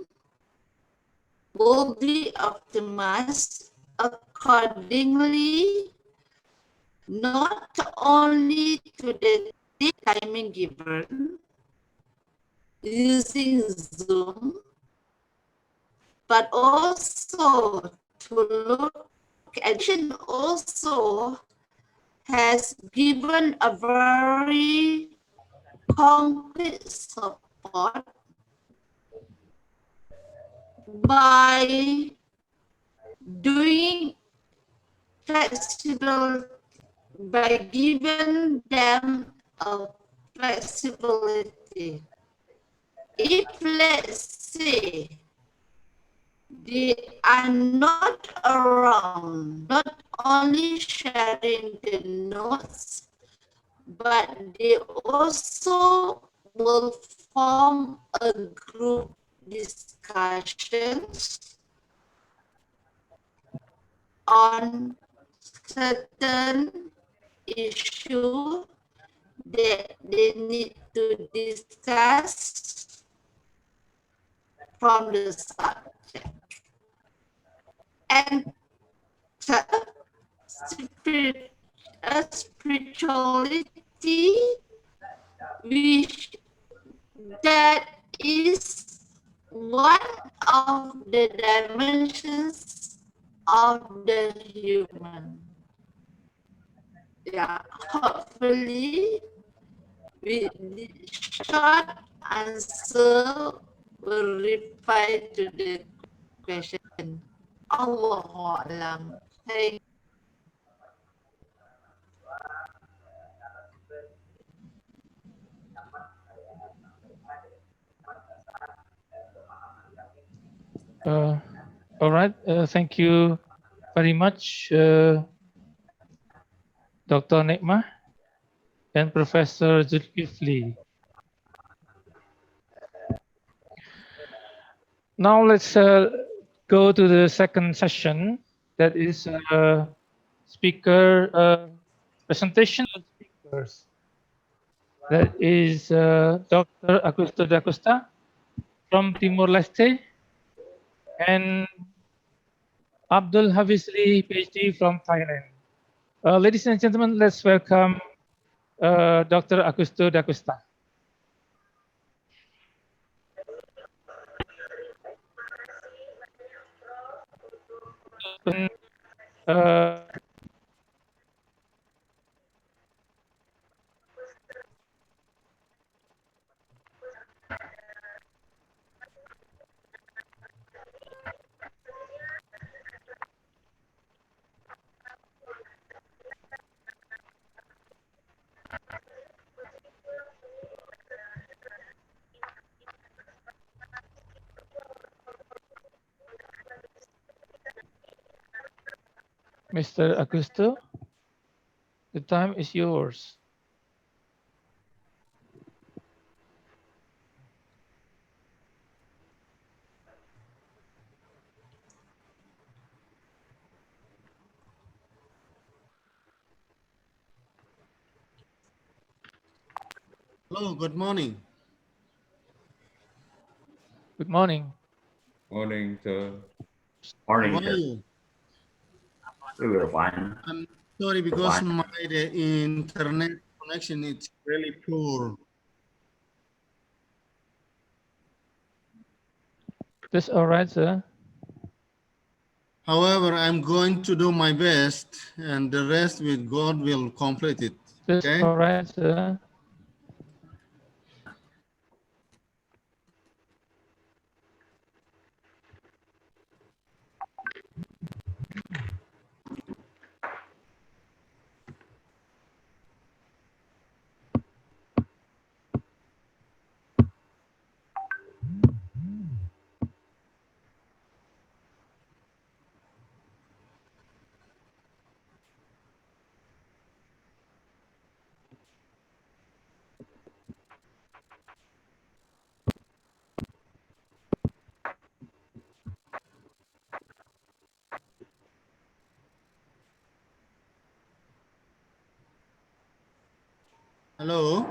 will be optimized accordingly, not only to the timing given using Zoom, but also to look at also has given a very concrete support by doing flexible, by giving them a flexibility. If let's say they are not around, not only sharing the notes, but they also will form a group discussions on certain issue that they need to discuss from the subject. And spirituality, which that is one of the dimensions of the human. Yeah, hopefully with the short answer will reply to the question. Allahu A'lam. Thank All right. Thank you very much, Dr. Nekma and Professor Zulkifli. Now let's go to the second session. That is speaker presentation of speakers. That is Dr. Augusto da Costa from Timor-Leste and Abdul Hafizli, PhD from Thailand. Ladies and gentlemen, let's welcome Dr. Augusto da Costa. Uh, Mr. Augusto, the time is yours. Hello, good morning. Good morning. Morning, sir. How are you? We were fine. I'm sorry because my internet connection is really poor. That's all right, sir. However, I'm going to do my best, and the rest with God will complete it. That's Okay? all right, sir. Hello?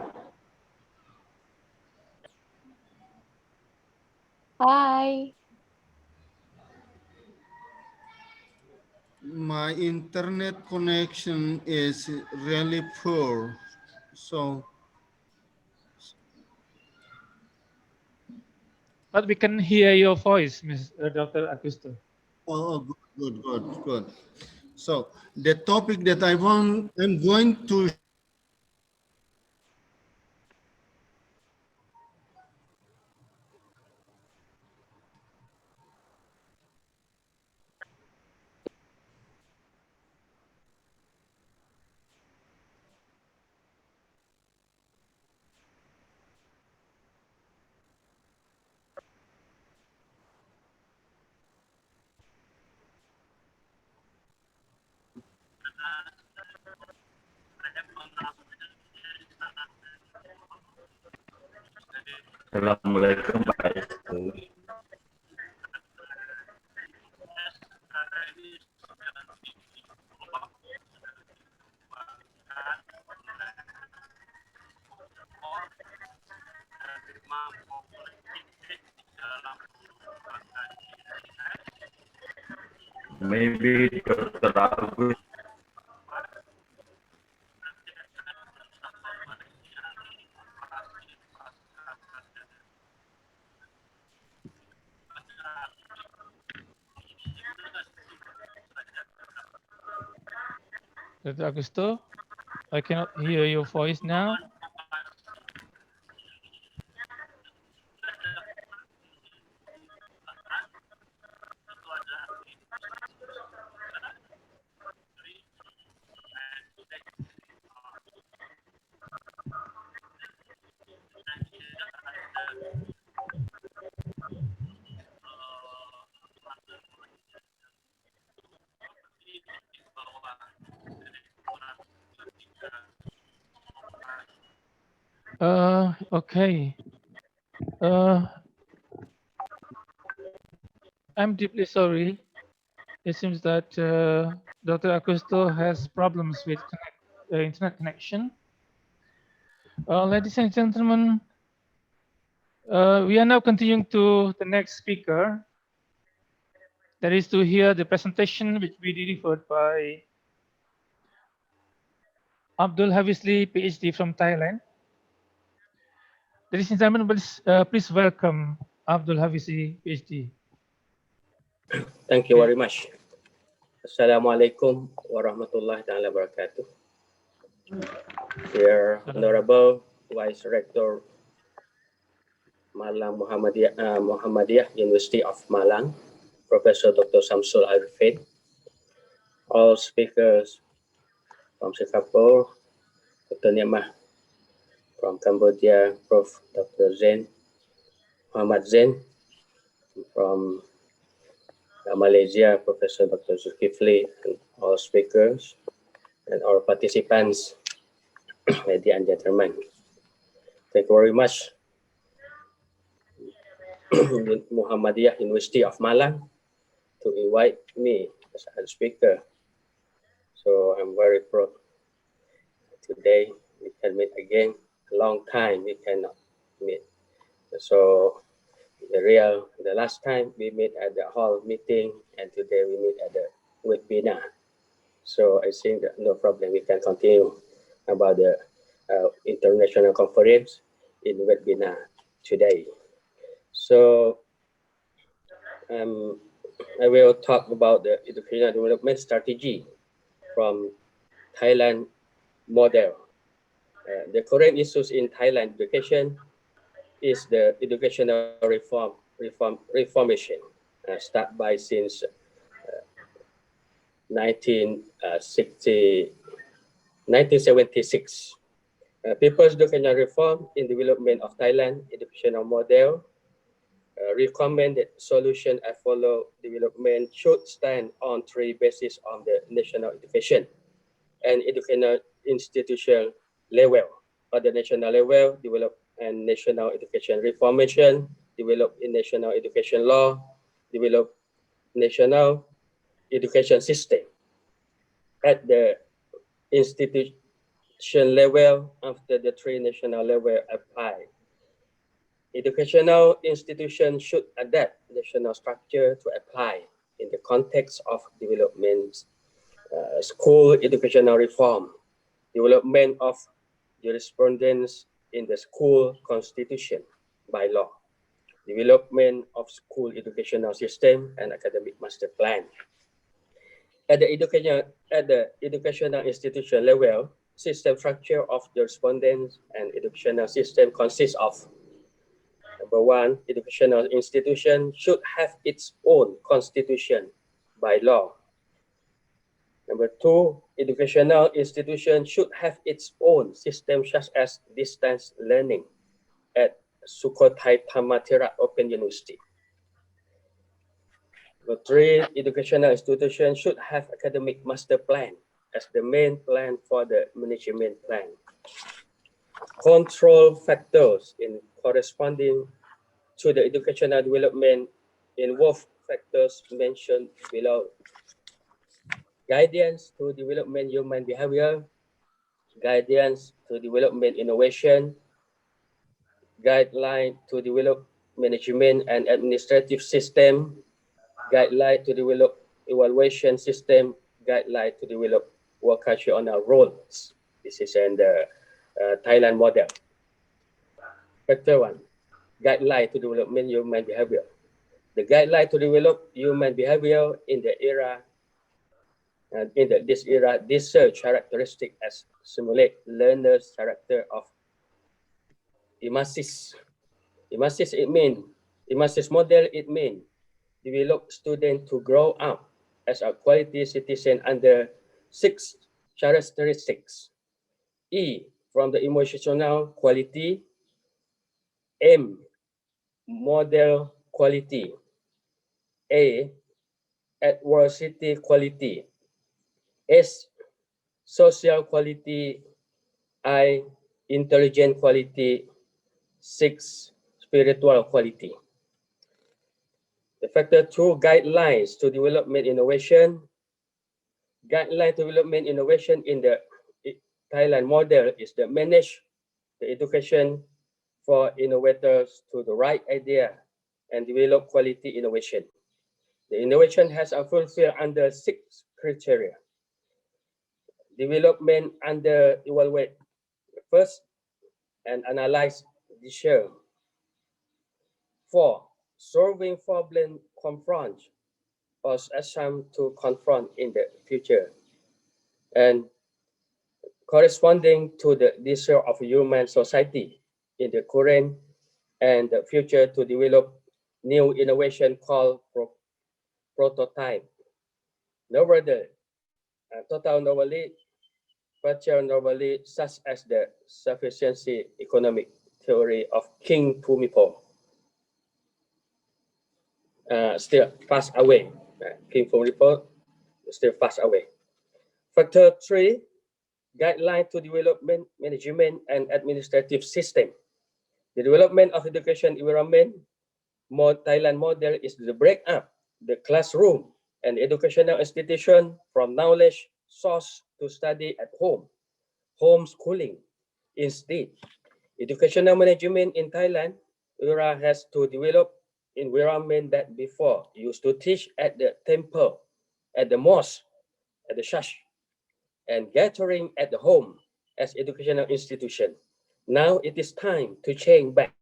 Hi. My internet connection is really poor. So, But we can hear your voice, Dr. Augusto. good. So, the topic that I'm going to Assalamualaikum Pak Restu. Maybe Dr. Agus. Dr. Augusto, I cannot hear your voice now. Okay. I'm deeply sorry. It seems that Dr. Augusto has problems with internet connection. Ladies and gentlemen, we are now continuing to the next speaker. That is to hear the presentation which will be delivered by Abdul Hafizli, PhD from Thailand. Ladies and gentlemen, please welcome Abdul Hafizli, PhD. Thank you very much. Assalamualaikum warahmatullahi ta'ala wabarakatuh. Dear Honorable Vice Rector Malang Muhammadiyah University of Malang, Professor Dr. Syamsul Arifik, all speakers from Singapore, Dr. Niamah from Cambodia, Prof. Dr. Muhammad Zain from Malaysia, Professor Dr. Zulkifli, and all speakers and all participants, ladies and gentlemen. Thank you very much, Muhammadiyah University of Malang, to invite me as a speaker. So I'm very proud. Today we can meet again. A long time we cannot meet. So the last time we met at the hall meeting, and today we meet at the webinar. So I think that no problem, we can continue about the international conference in webinar today. So I will talk about the educational development strategy from Thailand model. The current issues in Thailand education is the educational reformation, start by since 1976. People's educational reform in development of Thailand educational model recommended solution I follow development should stand on three bases on the national education and educational institutional level. At the national level, develop and national education reformation, develop in national education law, develop national education system. At the institution level, after the three national level apply, educational institutions should adapt national structure to apply in the context of development, school educational reform, development of jurisprudence in the school constitution by law, development of school educational system and academic master plan. At the educational institution level, system structure of jurisprudence and educational system consists of: number one, educational institution should have its own constitution by law. Number two, educational institution should have its own system such as distance learning at Sukhothai Thammathirat Open University. Number three, educational institution should have academic master plan as the main plan for the management plan. Control factors in corresponding to the educational development involve factors mentioned below: guidance to development human behavior, guidance to development innovation, guideline to develop management and administrative system, guideline to develop evaluation system, guideline to develop vocational roles. This is in the Thailand model. Factor one, guideline to development human behavior. The guideline to develop human behavior in the era this search characteristic as simulate learner's character of Imasis. Imasis model, it means develop student to grow up as a quality citizen under 6 characteristics. E, from the emotional quality. M, model quality. A, adversity quality. S, social quality. I, intelligent quality, 6 spiritual quality. The factor 2, guidelines to development innovation. Guideline to development innovation in the Thailand model is to manage the education for innovators to the right idea and develop quality innovation. The innovation has a fulfilled under 6 criteria. Development under evaluate first and analyze the share. 4, solving problem confront or attempt to confront in the future, and corresponding to the desire of human society in the current and the future to develop new innovation called prototype. Nevertheless, total normally, partial normally, such as the sufficiency economic theory of King Bhumibol, still passed away. King Bhumibol still passed away. Factor 3, guideline to development, management, and administrative system. The development of education environment, Thailand model is to break up the classroom and educational institution from knowledge source to study at home, homeschooling. Instead, educational management in Thailand era has to develop environment that before used to teach at the temple, at the mosque, at the church, and gathering at the home as educational institution. Now it is time to change back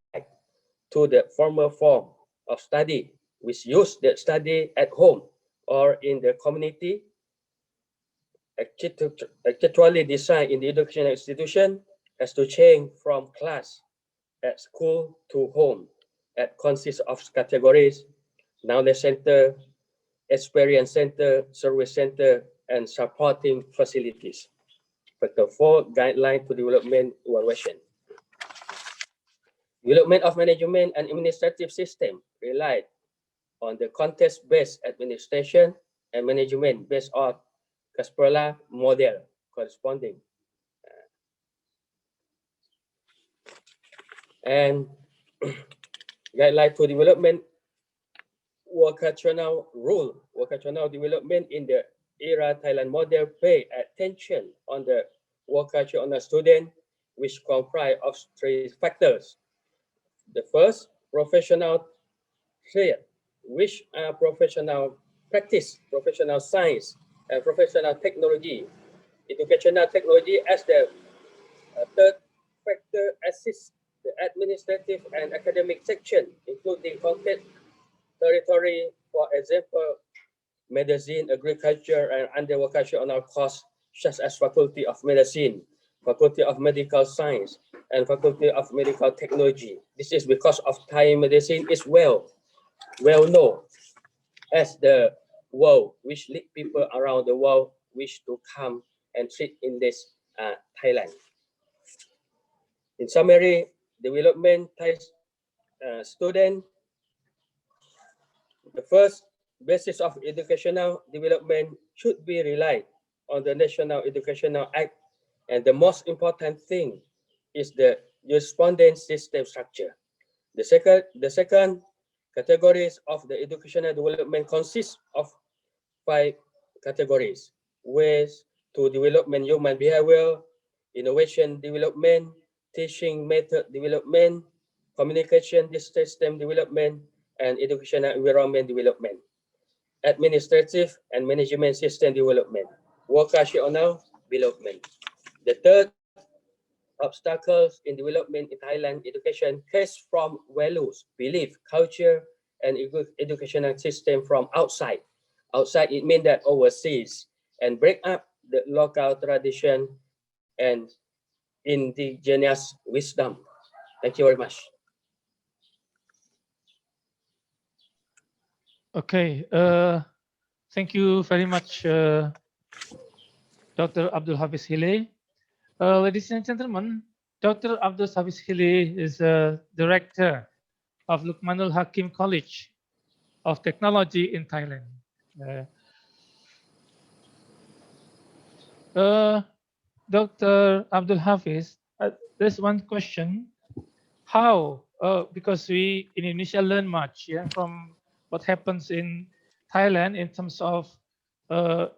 to the former form of study, which used the study at home or in the community, actually designed in the educational institution, has to change from class at school to home. That consists of categories: knowledge center, experience center, service center, and supporting facilities. Factor 4, guideline to development evaluation. Development of management and administrative system relied on the context-based administration and management based on Kasperla model corresponding. And guideline to development vocational rule. Vocational development in the era Thailand model pay attention on the vocational student, which comprise of 3 factors. The first, professional trade, which are professional practice, professional science, and professional technology. Educational technology as the third factor assists the administrative and academic section, including content territory, for example, medicine, agriculture, and under vocational course such as Faculty of Medicine, Faculty of Medical Science, and Faculty of Medical Technology. This is because of Thai medicine is well known as the world, which lead people around the world wish to come and treat in this Thailand. In summary, development Thai student, the first basis of educational development should be relied on the National Educational Act, and the most important thing is the respondent system structure. The second categories of the educational development consists of 5 categories: ways to development human behavior, innovation development, teaching method development, communication system development, and educational environment development, administrative and management system development, vocational development. The third, obstacles in development in Thailand education case from values, belief, culture, and educational system from outside. Outside, it means that overseas, and break up the local tradition and indigenous wisdom. Thank you very much. Okay, thank you very much, Dr. Abdul Hafiz Hile. Ladies and gentlemen, Dr. Abdul Hafiz Hile is a director of Luqmanul Hakim College of Technology in Thailand. Dr. Abdul Hafiz there's one question. How? Because we in Indonesia learn much, yeah, from what happens in Thailand in terms of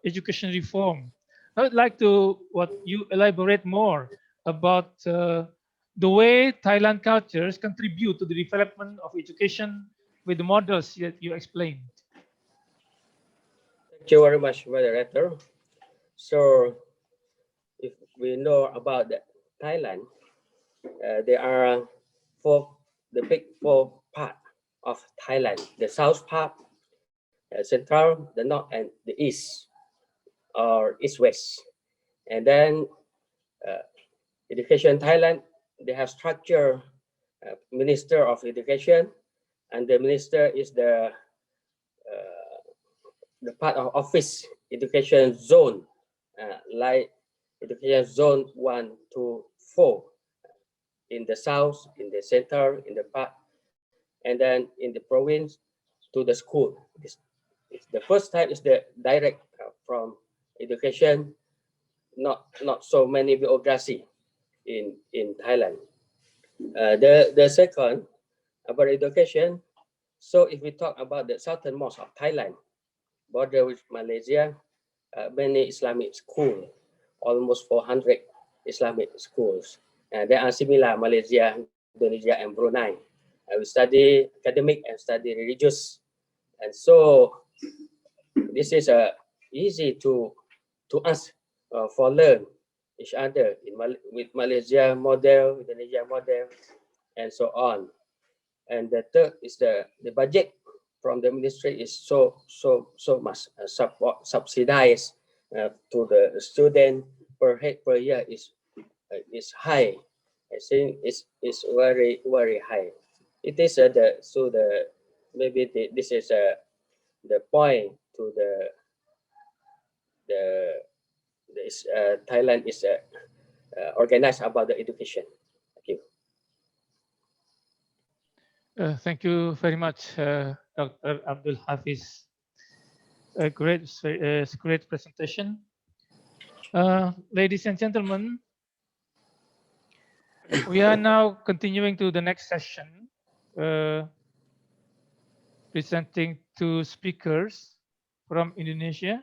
education reform. I would like to what you elaborate more about the way Thailand cultures contribute to the development of education with the models that you explained. Thank you very much, Moderator. So, if we know about Thailand, there are the big four part of Thailand: the south part, central, the north, and the east, or east-west. And then education Thailand, they have structure Minister of Education, and the minister is the part of office education zone, like education zone 1 to 4 in the south, in the center, in the part, and then in the province to the school. The first type is the direct from education, not so many bureaucracy in Thailand. The second about education. So if we talk about the southernmost of Thailand, border with Malaysia, many Islamic schools, almost 400 Islamic schools. They are similar Malaysia, Indonesia, and Brunei. We study academic and study religious, and so this is easy to us for learn each other with Malaysia model, Indonesia model, and so on. And the third is the budget from the ministry is so much subsidized to the student per head per year is high. I think it's very high. It is this is the point to Thailand is organized about the education. Thank you. Thank you very much, Dr. Abdul Hafiz. A great presentation. Ladies and gentlemen, we are now continuing to the next session, presenting two speakers from Indonesia.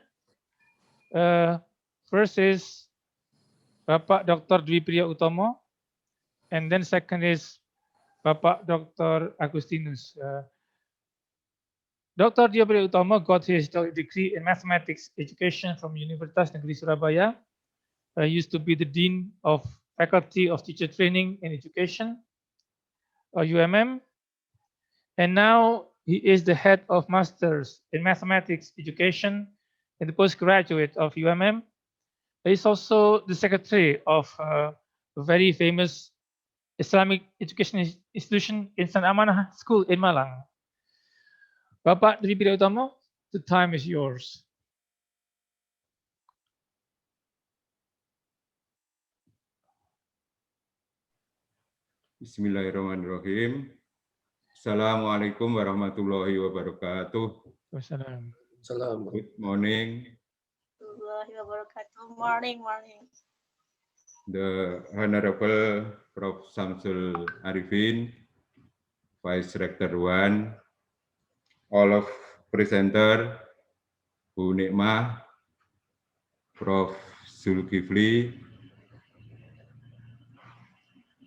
First is Bapak Dr. Dwi Priya Utomo, and then second is Bapak Dr. Agustinus. Dr. Dwi Priya Utomo got his degree in mathematics education from Universitas Negeri Surabaya. Used to be the Dean of Faculty of Teacher Training and Education, UMM. And now he is the head of Masters in Mathematics Education in the Postgraduate of UMM. He is also the secretary of a very famous Islamic education institution, Insan Amanah School in Malang. Bapak Dwi Priya Utomo, the time is yours. Bismillahirrahmanirrahim. Assalamualaikum warahmatullahi wabarakatuh. Wassalam. Good morning. Morning. The Honorable Prof. Syamsul Arifik, Vice Rector 1, all of presenter, Bu Nikmah, Prof. Zulkifli,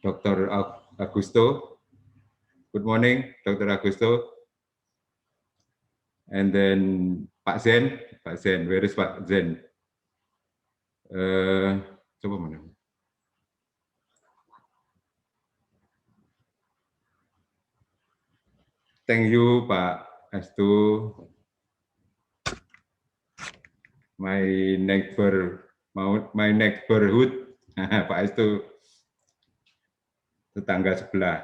Dr. Augusto. Good morning, Dr. Augusto. And then Pak Zen, where is Pak Zen? Coba mana? Thank you, Pak Astu. My neighborhood, Pak Astu, tetangga sebelah.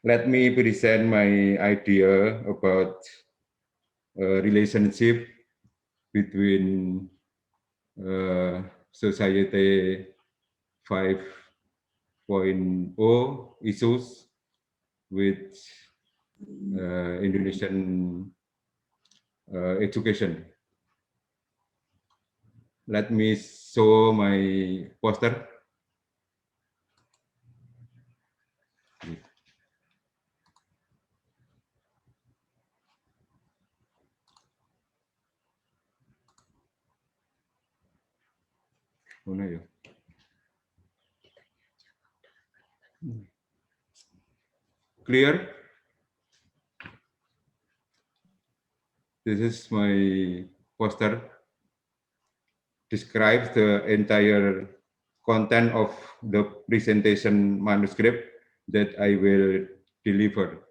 Let me present my idea about relationship between society 5.0 issues with Indonesian education. Let me show my poster. Mana ya? Clear? This is my poster. Describes the entire content of the presentation manuscript that I will deliver.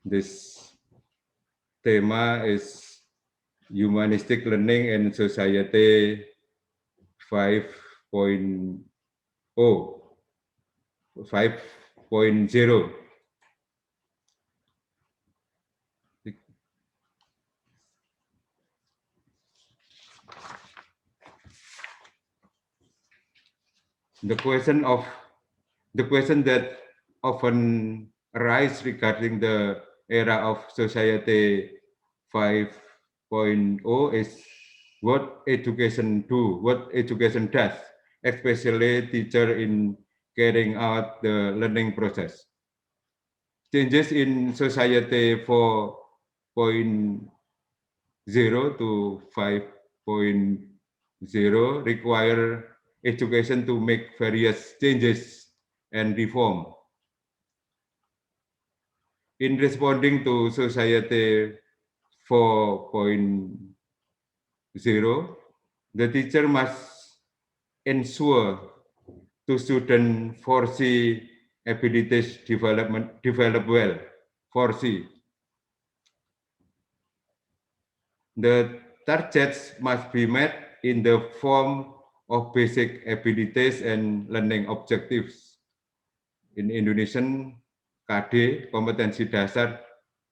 This tema is Humanistic Learning and Society 5.0. 5.0. The question that often arise regarding the era of society 5.0 is what education does, especially teacher in carrying out the learning process. Changes in society 4.0 to 5.0 require education to make various changes and reform. In responding to society 4.0, the teacher must ensure to student foresee abilities develop well. Foresee. The targets must be met in the form of basic abilities and learning objectives. In Indonesian, KD, kompetensi dasar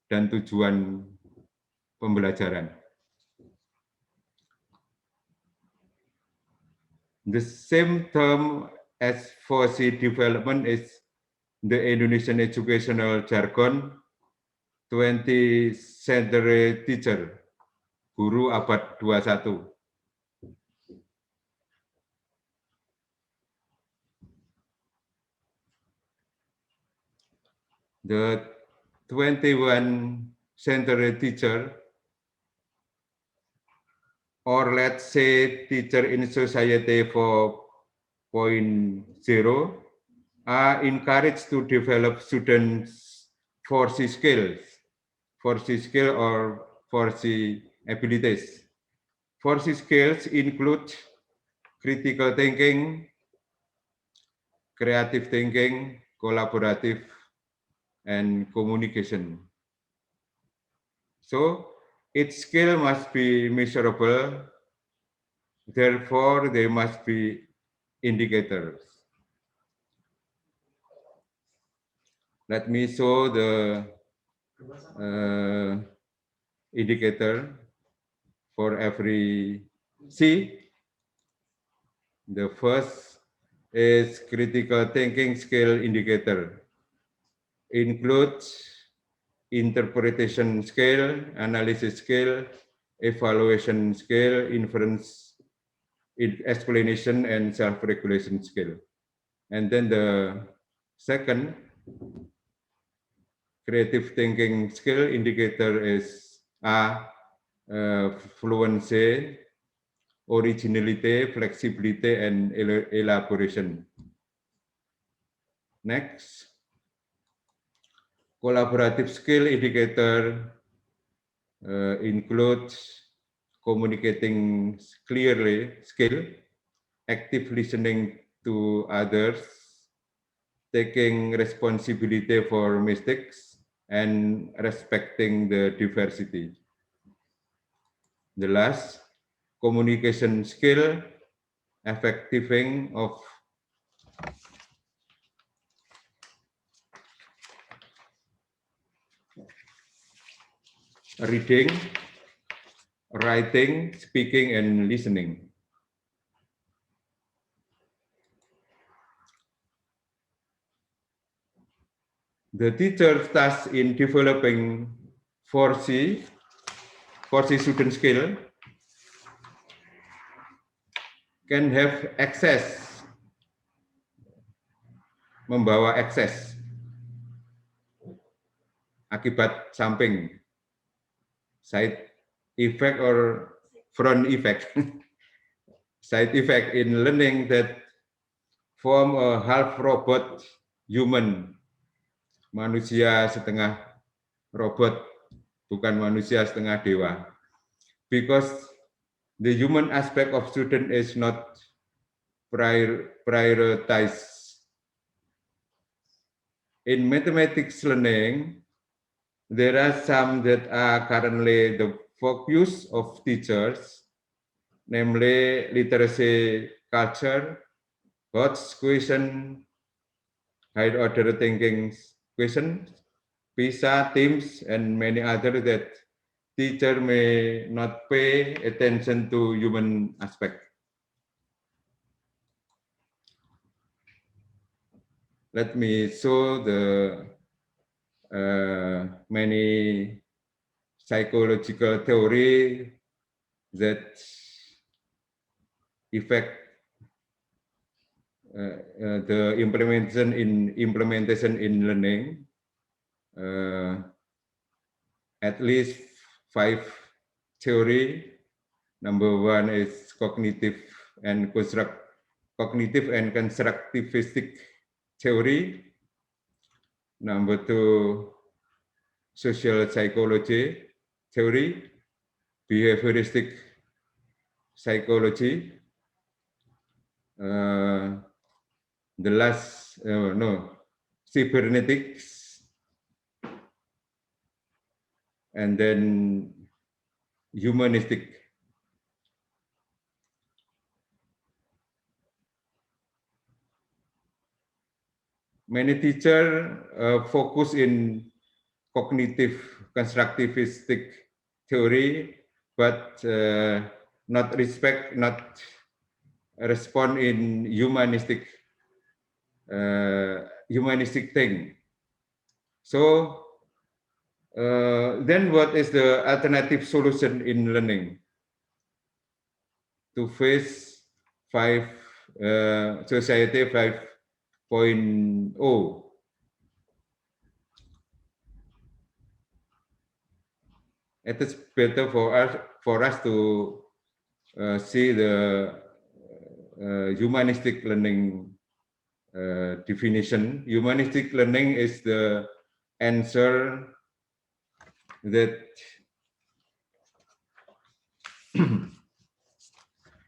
dan tujuan pembelajaran. The same term as foresee development is the Indonesian educational jargon 20th century teacher, guru abad 21. The 21st century teacher, or let's say teacher in society 4.0, are encouraged to develop students' foresee skills or foresee abilities. Foresee skills include critical thinking, creative thinking, collaborative, and communication. So each skill must be measurable, therefore there must be indicators. Let me show the indicator for every C. The first is critical thinking skill indicator. Includes interpretation skill, analysis skill, evaluation skill, inference, explanation, and self-regulation skill. And then the second creative thinking skill indicator is fluency, originality, flexibility, and elaboration. Next, collaborative skill indicator includes communicating clearly skill, active listening to others, taking responsibility for mistakes, and respecting the diversity. The last, communication skill, effectiving of reading, writing, speaking, and listening. The teacher's task in developing foresee student skill can have access, membawa akses akibat samping. side effect or front effect, side effect in learning that form a half robot human, manusia setengah robot, bukan manusia setengah dewa. Because the human aspect of student is not prioritized. In mathematics learning, there are some that are currently the focus of teachers, namely literacy culture, HOTS question, higher order thinking question, PISA, TIMSS, and many others that teacher may not pay attention to human aspect. Let me show the many psychological theory that affect the implementation in learning. At least 5 theory. Number 1 is cognitive and constructivistic theory. Number 2, social psychology theory, behavioristic psychology. The last, cybernetics, and then humanistic. Many teachers focus in cognitive constructivistic theory, but not respond in humanistic thing. So then what is the alternative solution in learning to face society 5.0? It is better for us to see the humanistic learning definition. Humanistic learning is the answer that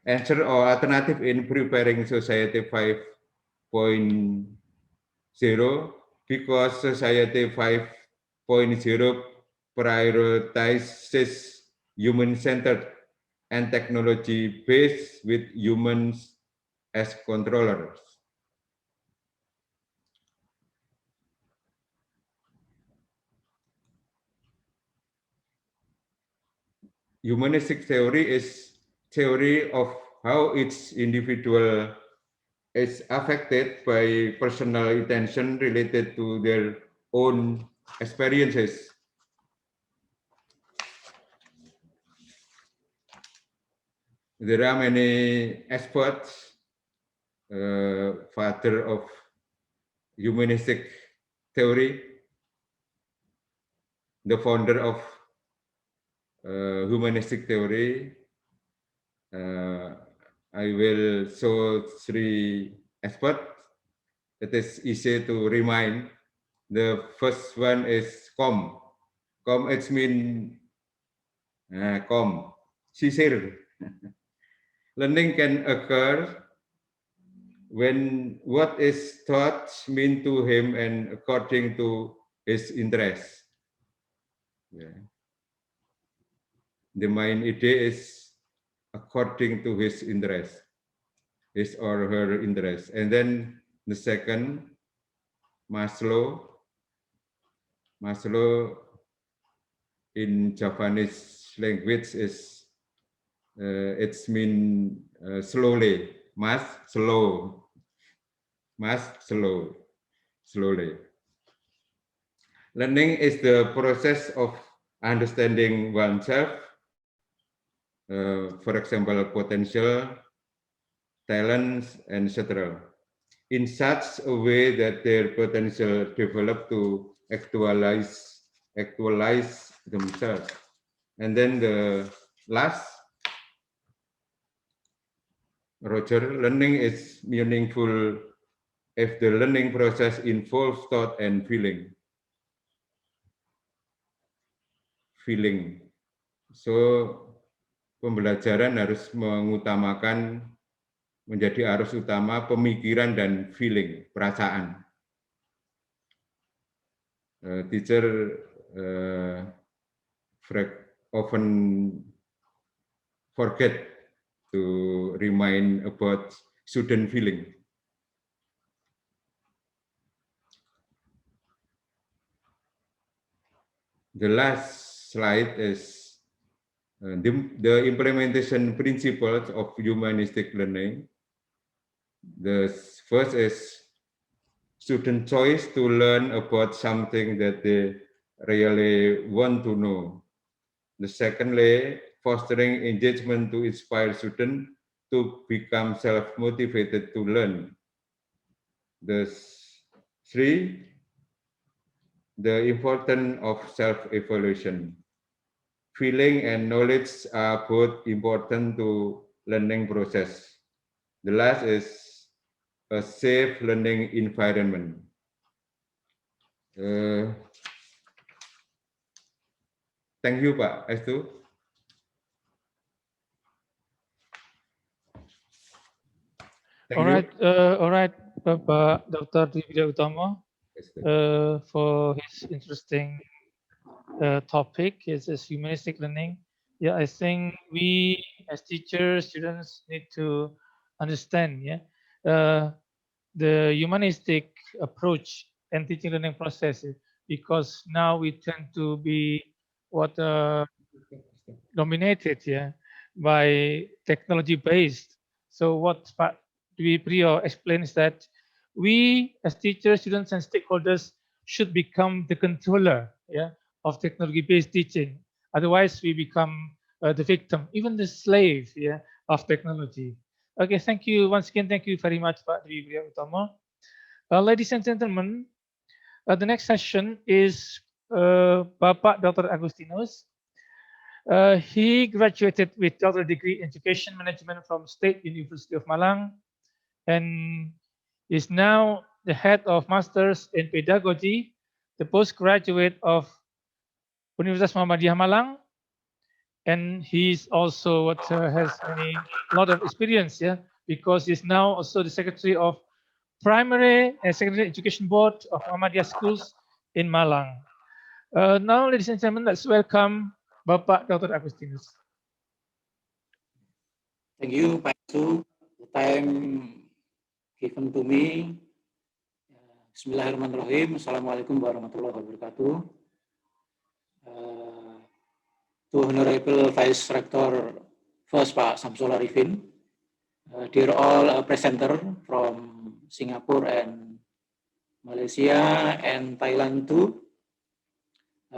answer or alternative in preparing society 5.0, because society 5.0 prioritizes human-centered and technology-based with humans as controllers. Humanistic theory is theory of how each individual is affected by personal intention related to their own experiences. There are many experts, father of humanistic theory, the founder of humanistic theory. I will show 3 experts. It is easy to remind. The first one is com. Com, it means com, sisir. Learning can occur when what is taught mean to him and according to his interest. Yeah. The main idea is according to his interest, his or her interest. And then the second, Maslow in Japanese language is it's mean slowly, slowly. Learning is the process of understanding oneself, for example, potential, talents, and etc., in such a way that their potential develop to actualize themselves. And then the last, Roger, learning is meaningful if the learning process involves thought and feeling. So, pembelajaran harus mengutamakan, menjadi arus utama pemikiran dan feeling, perasaan. Teacher often forget to remind about student feeling. The last slide is the implementation principles of humanistic learning. The first is student choice to learn about something that they really want to know. The secondly, fostering engagement to inspire students to become self-motivated to learn. The three, the importance of self-evaluation. Feeling and knowledge are both important to learning process. The last is a safe learning environment. Thank you, Pak Estu. All right, Bapak Dr. Dwidya Utama, for his interesting topic is humanistic learning. Yeah, I think we as teachers, students need to understand, the humanistic approach and teaching learning process, because now we tend to be what dominated, by technology based. So what Pak Dwi Priyo explains that we as teachers, students, and stakeholders should become the controller, of technology-based teaching. Otherwise, we become the victim, even the slave, of technology. Okay, thank you once again. Thank you very much, Pak Dwi Priyo Utama. Ladies and gentlemen, the next session is Bapak Dr. Agustinus. He graduated with doctoral degree in education management from State University of Malang, and is now the head of Masters in Pedagogy, the postgraduate of Universitas Muhammadiyah Malang, and he's also has a lot of experience, because he's now also the secretary of Primary and Secondary Education Board of Muhammadiyah Schools in Malang. Now, ladies and gentlemen, let's welcome Bapak Dr. Agustinus. Thank you, Pak Su. The time given to me. Bismillahirrahmanirrahim. Assalamualaikum warahmatullahi wabarakatuh. To Honorable Vice Rektor first, Pak Syamsul Arifik, dear all presenter from Singapore and Malaysia and Thailand too.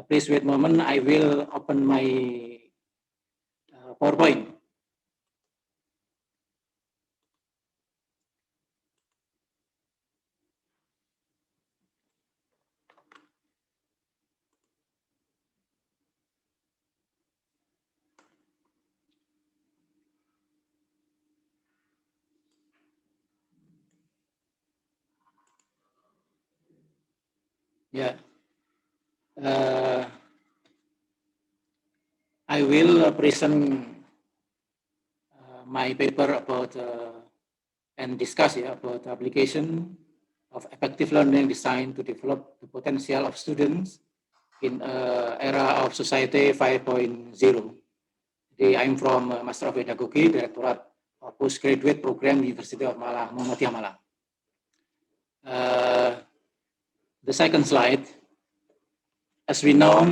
Please wait a moment, I will open my PowerPoint. Yeah. I will present my paper about and discuss about the application of effective learning design to develop the potential of students in era of society 5.0. I'm from Master of Pedagogy, Directorate of Postgraduate Program University of Malang, Muhammadiyah Malang. The second slide, as we know,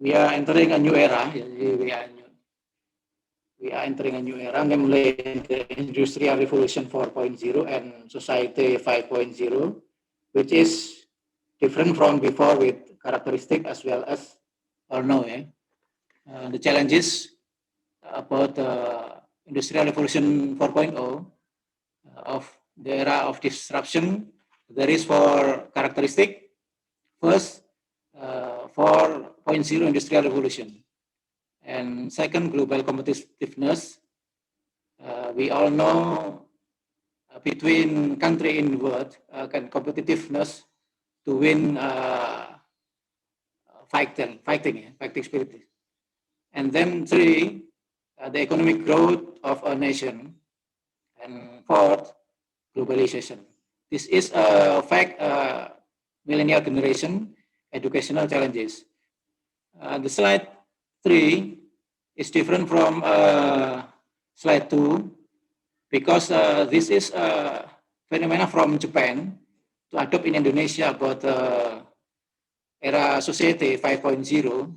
we are entering a new era. We are entering a new era, namely the Industrial Revolution 4.0 and Society 5.0, which is different from before with characteristic as well as now. The challenges about the Industrial Revolution 4.0 of the era of disruption, there is for characteristic. First, 4.0 industrial revolution. And second, global competitiveness. We all know between country in the world, competitiveness to win fighting spirit. And then three, the economic growth of a nation. And fourth, globalization. This is a fact, millennial generation educational challenges. The slide 3 is different from slide 2 because this is a phenomena from Japan to adopt in Indonesia about era society 5.0.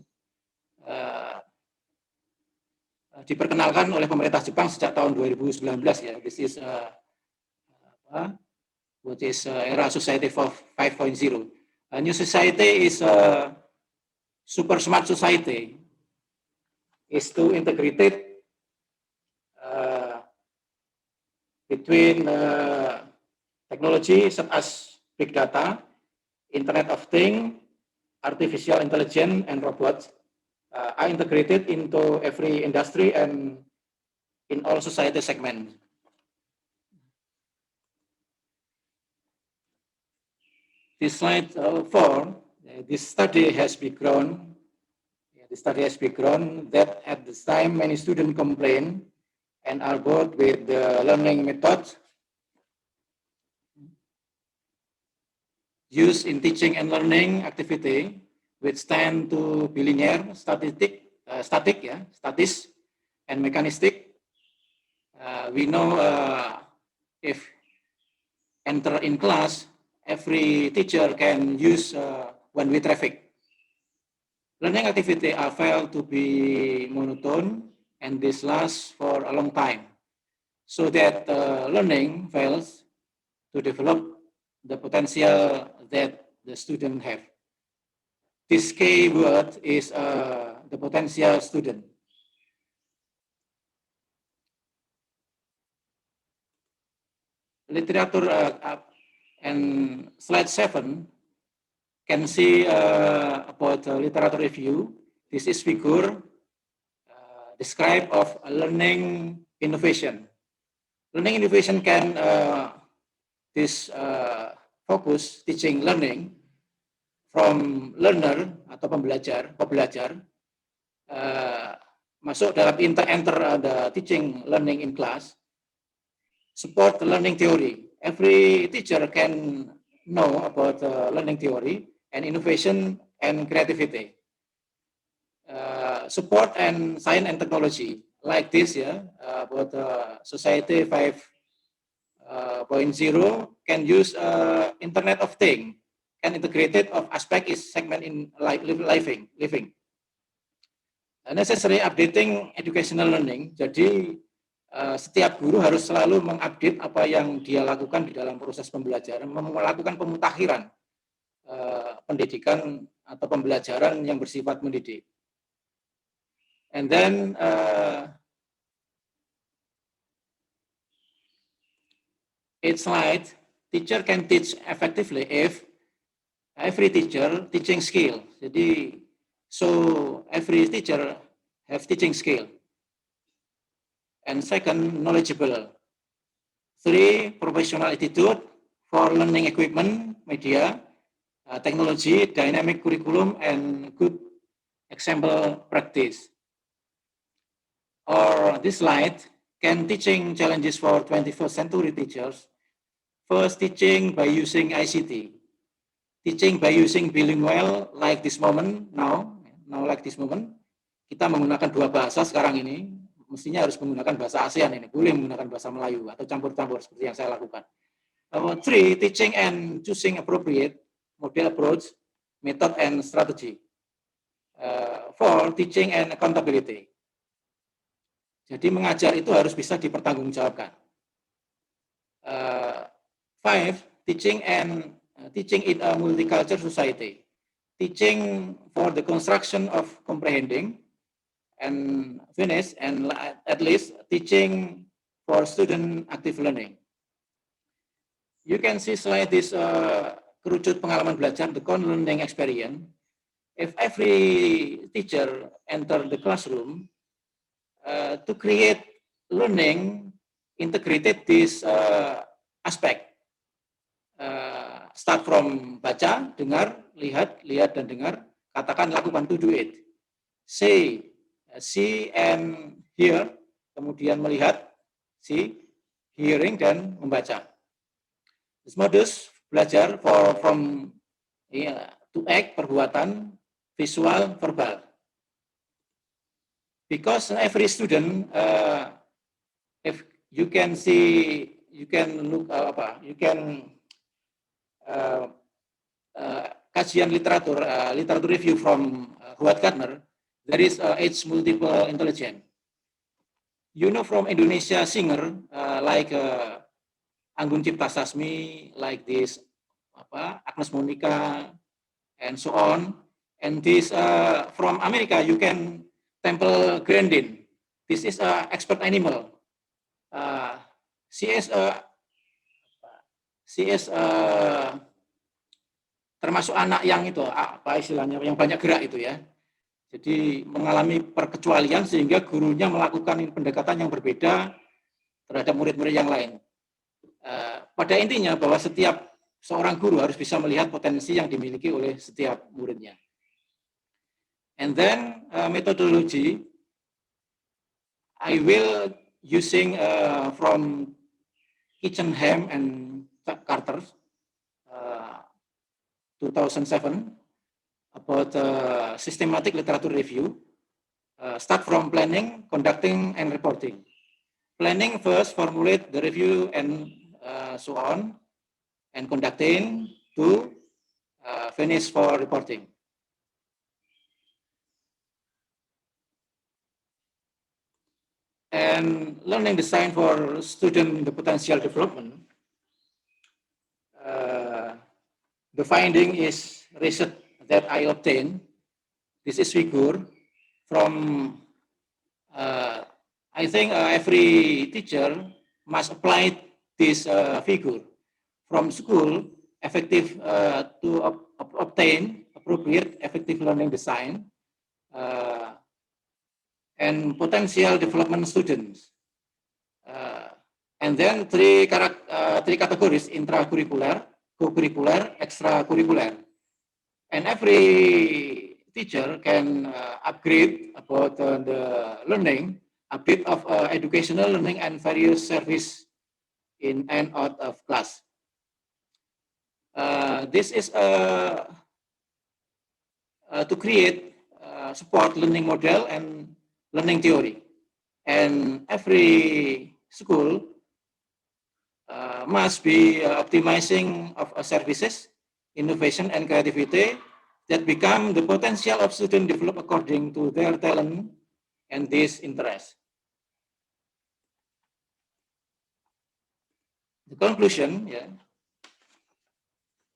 Diperkenalkan oleh pemerintah Jepang sejak tahun 2019 ya. This is what is era society 5.0. A new society is a super smart society. Is to integrate between technology such as big data, Internet of Things, artificial intelligence, and robots are integrated into every industry and in all society segments. This slide 4, this study has begun. The study has begun that at this time many students complain and are bored with the learning methods used in teaching and learning activity, which tend to be linear, static, and mechanistic. We know if enter in class, every teacher can use one-way traffic. Learning activity are felt to be monotone, and this lasts for a long time, so that learning fails to develop the potential that the student have. This key word is the potential student. Literature and slide 7 can see about literature review. This is figure describe of learning innovation. Learning innovation can focus teaching learning from learner atau pembelajar masuk dalam enter the teaching learning in class, support the learning theory. Every teacher can know about learning theory and innovation and creativity. Support and science and technology like this, about society 5.0 can use Internet of Things, can integrated of aspect is segment in living. Necessary updating educational learning. Jadi setiap guru harus selalu mengupdate apa yang dia lakukan di dalam proses pembelajaran, melakukan pemutakhiran pendidikan atau pembelajaran yang bersifat mendidik. And then each slide, teacher can teach effectively if every teacher teaching skill. Jadi, so every teacher have teaching skill. And second, knowledgeable. 3, professional attitude. 4, learning equipment, media, technology, dynamic curriculum, and good example practice. Or this slide, can teaching challenges for 21st century teachers. First, teaching by using ICT. Teaching by using bilingual like this moment, now like this moment. Kita menggunakan 2 bahasa sekarang ini, mestinya harus menggunakan bahasa ASEAN ini, boleh menggunakan bahasa Melayu atau campur-campur seperti yang saya lakukan. 3, teaching and choosing appropriate model approach, method and strategy. 4, teaching and accountability. Jadi mengajar itu harus bisa dipertanggungjawabkan. 5, teaching in a multicultural society. Teaching for the construction of comprehending and finish, and at least teaching for student active learning. You can see slide this kerucut pengalaman belajar, the learning experience. if every teacher enter the classroom to create learning integrated this aspect, start from baca, dengar, lihat, lihat dan dengar, katakan, lakukan, to do it. Say, see and hear, kemudian melihat, see, hearing dan membaca. This modus belajar from to act, perbuatan, visual, verbal. Because every student, if you can see, you can look you can kajian literatur, literatur review from Howard Gardner, there is age multiple intelligence. You know from Indonesia singer like Anggun Cipta Sasmi, like this Agnes Monica, and so on. And this from America, you can Temple Grandin. This is expert animal. She is termasuk anak yang itu apa istilahnya yang banyak gerak itu ya. Jadi mengalami perkecualian sehingga gurunya melakukan pendekatan yang berbeda terhadap murid-murid yang lain. Pada intinya bahwa setiap seorang guru harus bisa melihat potensi yang dimiliki oleh setiap muridnya. And then methodology, I will using from Kitchenham and Carter, 2007, about systematic literature review. Start from planning, conducting, and reporting. Planning first, formulate the review and so on, and conducting to finish for reporting. And learning design for student in the potential development. The finding is research that I obtained. This is figure from, I think every teacher must apply this figure from school, effective to obtain appropriate effective learning design and potential development students. And then three categories: intracurricular, co-curricular, extracurricular. And every teacher can upgrade about the learning, a bit of educational learning and various service in and out of class. This is to create support learning model and learning theory. And every school must be optimizing of services, innovation, and creativity that become the potential of students develop according to their talent and this interest. The conclusion, yeah.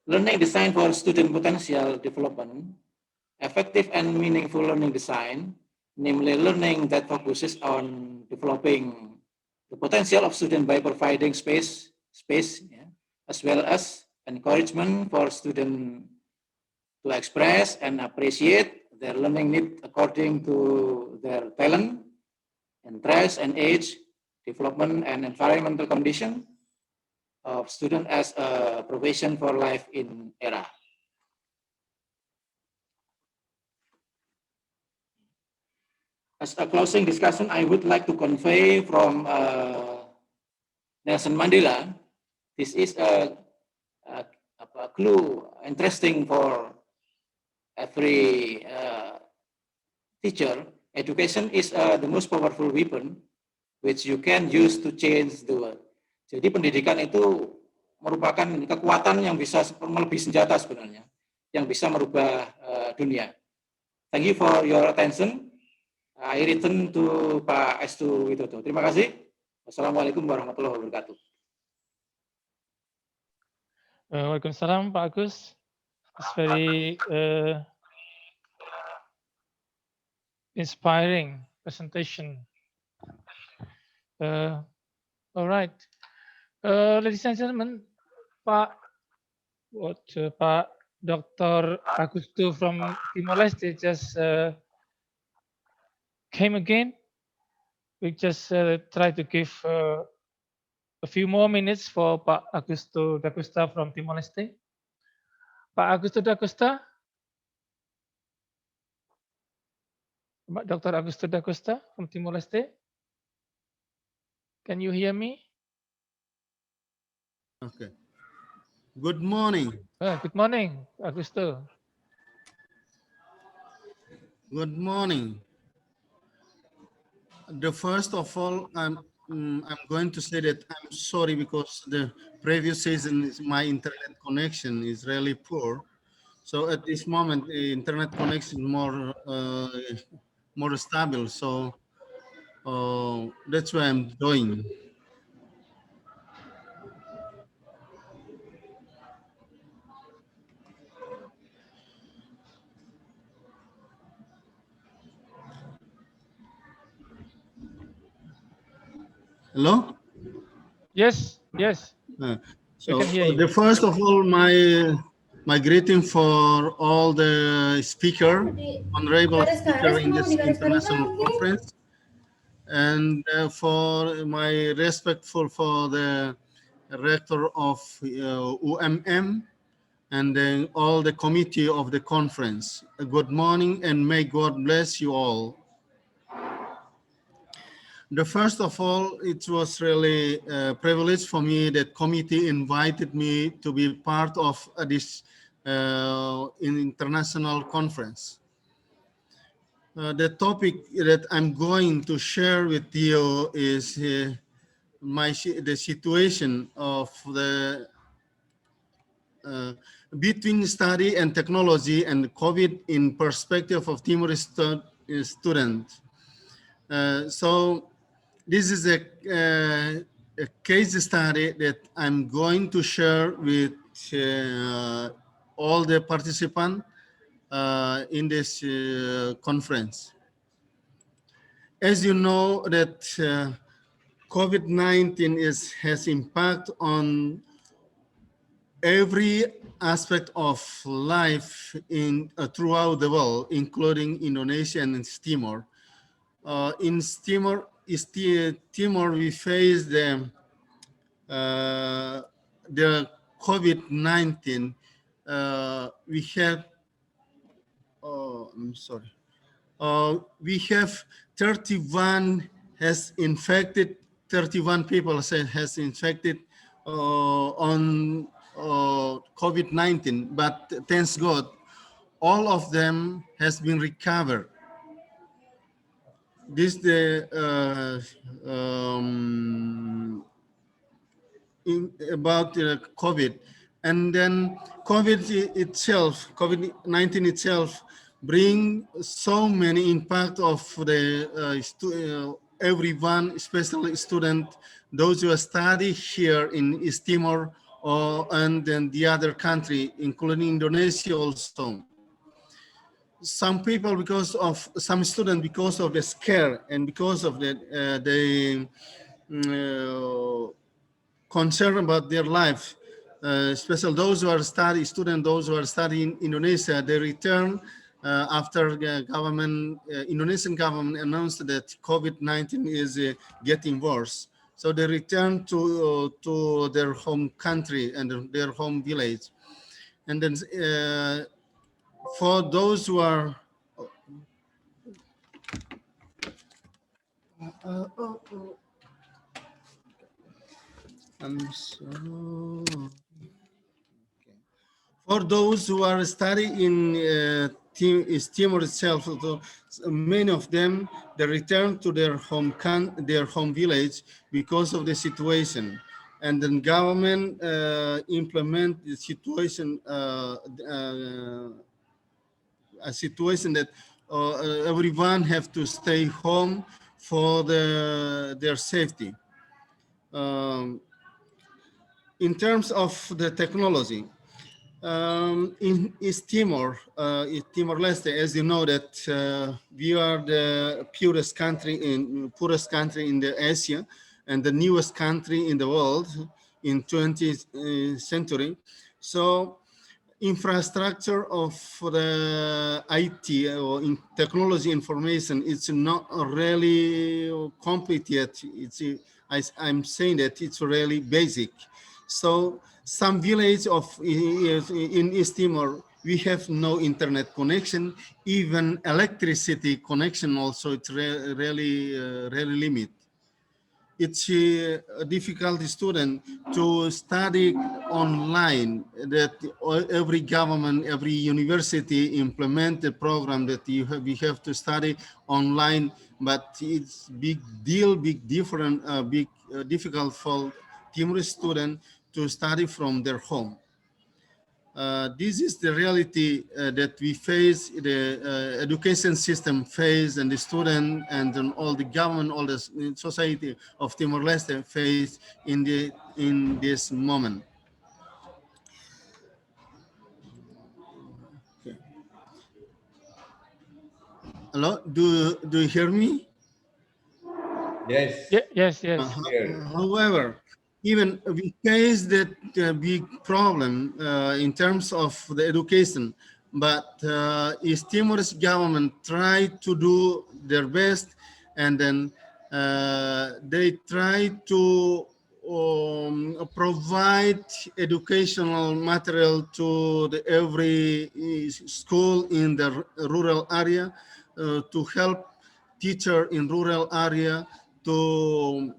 Learning design for student potential development, effective and meaningful learning design, namely learning that focuses on developing the potential of students by providing space, yeah, as well as encouragement for students to express and appreciate their learning need according to their talent, interest, and age, development, and environmental condition of students as a provision for life in era. As a closing discussion, I would like to convey from Nelson Mandela. This is a clue interesting for every teacher. Education is the most powerful weapon which you can use to change the world. Jadi pendidikan itu merupakan kekuatan yang bisa melebihi senjata sebenarnya, yang bisa merubah dunia. Thank you for your attention. I return to Pak Estu Widodo. Terima kasih. Wassalamualaikum warahmatullahi wabarakatuh. Waalaikumsalam Pak Agus. It's very inspiring presentation. All right. Ladies and gentlemen, Pak Dr. Agusto from Timor-Leste just came again. We just try to give a few more minutes for Pak Agusto da Costa from Timor-Leste. Pak Agusto da Costa? Dr. Agusto da Costa from Timor-Leste? Can you hear me? Okay. Good morning. Good morning, Agusto. Good morning. The first of all, I'm going to say that I'm sorry because the previous season my internet connection is really poor. So at this moment, the internet connection is more stable. So that's why I'm doing. Hello? Yes. So can hear you. the first of all, my greeting for all the honorable speaker in this international conference, and for my respectful for the Rektor of UMM, and then all the committee of the conference. Good morning, and may God bless you all. The first of all, it was really a privilege for me that committee invited me to be part of this international conference. The topic that I'm going to share with you is the situation of the between study and technology and COVID in perspective of Timorese student. So this is a case study that I'm going to share with all the participants in this conference. As you know that COVID-19 has impact on every aspect of life in throughout the world, including Indonesia and Timor. In Timor, we face the COVID-19. We have, I'm sorry. We have 31 has infected, 31 people has infected on COVID-19, but thanks God, all of them has been recovered. This about COVID, and then COVID-19 itself bring so many impact of the everyone, especially student, those who study here in East Timor and then the other country, including Indonesia also. Some people, some students, because of the scare and because of the concern about their life, especially those who are those who are studying in Indonesia, they return after the government, Indonesian government announced that COVID-19 is getting worse. So they return to their home country and their home village. And then for those who are I'm sorry. Okay. For those who are studying in Timor itself, many of them they return to their home village because of the situation, and then government implement the situation a situation that everyone have to stay home for their safety. In terms of the technology, in East Timor, Timor-Leste, as you know that we are the poorest country in the Asia and the newest country in the world in 20th century. So infrastructure of the IT or in technology information, it's not really complete yet. I'm saying that it's really basic. So some village in East Timor, we have no internet connection, even electricity connection also, it's really limited. It's a difficult student to study online, that every government, every university implement the program that we have to study online, but it's big difficult for Timorese student to study from their home. This is the reality that we face, the education system face, and the student and then all the government, all the society of Timor-Leste face in this moment. Okay. Hello, do you hear me? Yes. Yes. However, even we face that big problem in terms of the education, but East Timor's government tried to do their best, and then they try to provide educational material to every school in the rural area to help teacher in rural area to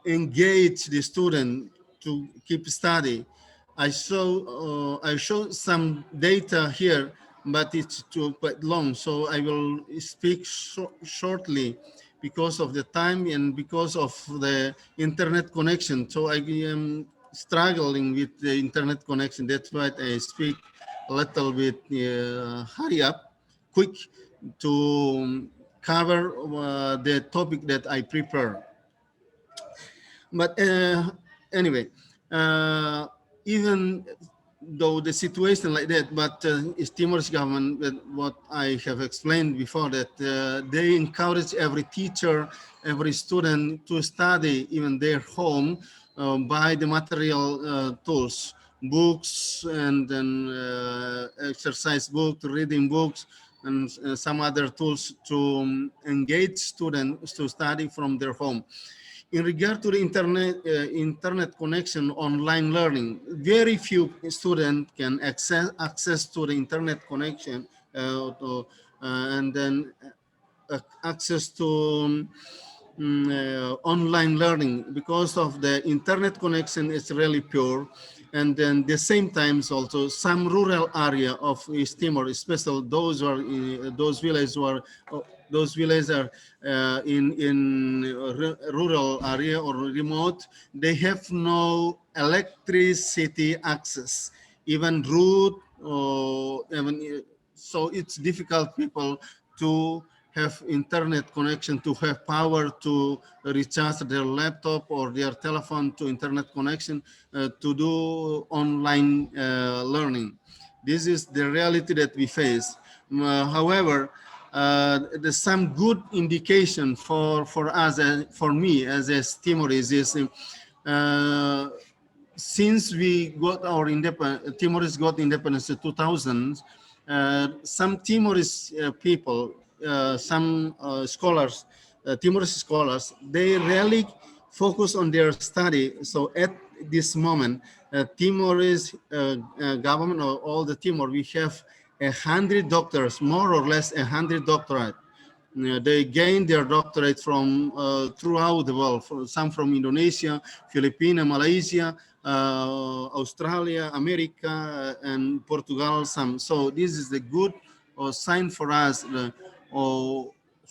engage the student to keep study. I show some data here, but it's too quite long, so I will speak shortly because of the time and because of the internet connection. So I am struggling with the internet connection. That's why I speak a little bit hurry up, quick, to cover the topic that I prepare. But anyway, even though the situation like that, but Timor's government, what I have explained before, that they encourage every teacher, every student to study even their home by the material tools, books, and then exercise books, reading books, and some other tools to engage students to study from their home. In regard to the internet connection, online learning, very few students can access to the internet connection and then access to online learning, because of the internet connection is really poor. And then the same times also some rural area of East Timor, especially those who are in those villages are in rural area or remote, they have no electricity access, even road, or even so it's difficult people to have internet connection, to have power to recharge their laptop or their telephone to internet connection to do online learning. This is the reality that we face. However, there's some good indication for us, for me as a Timorese, is since we got our independence, Timorese got independence in 2000, some Timorese people, some scholars, Timorese scholars, they really focus on their study. So at this moment, Timorese government or all the Timor, we have 100 doctors, more or less 100 doctorate. They gained their doctorate from throughout the world, some from Indonesia, Philippines, Malaysia, Australia, America, and Portugal, some. So this is a good sign for us.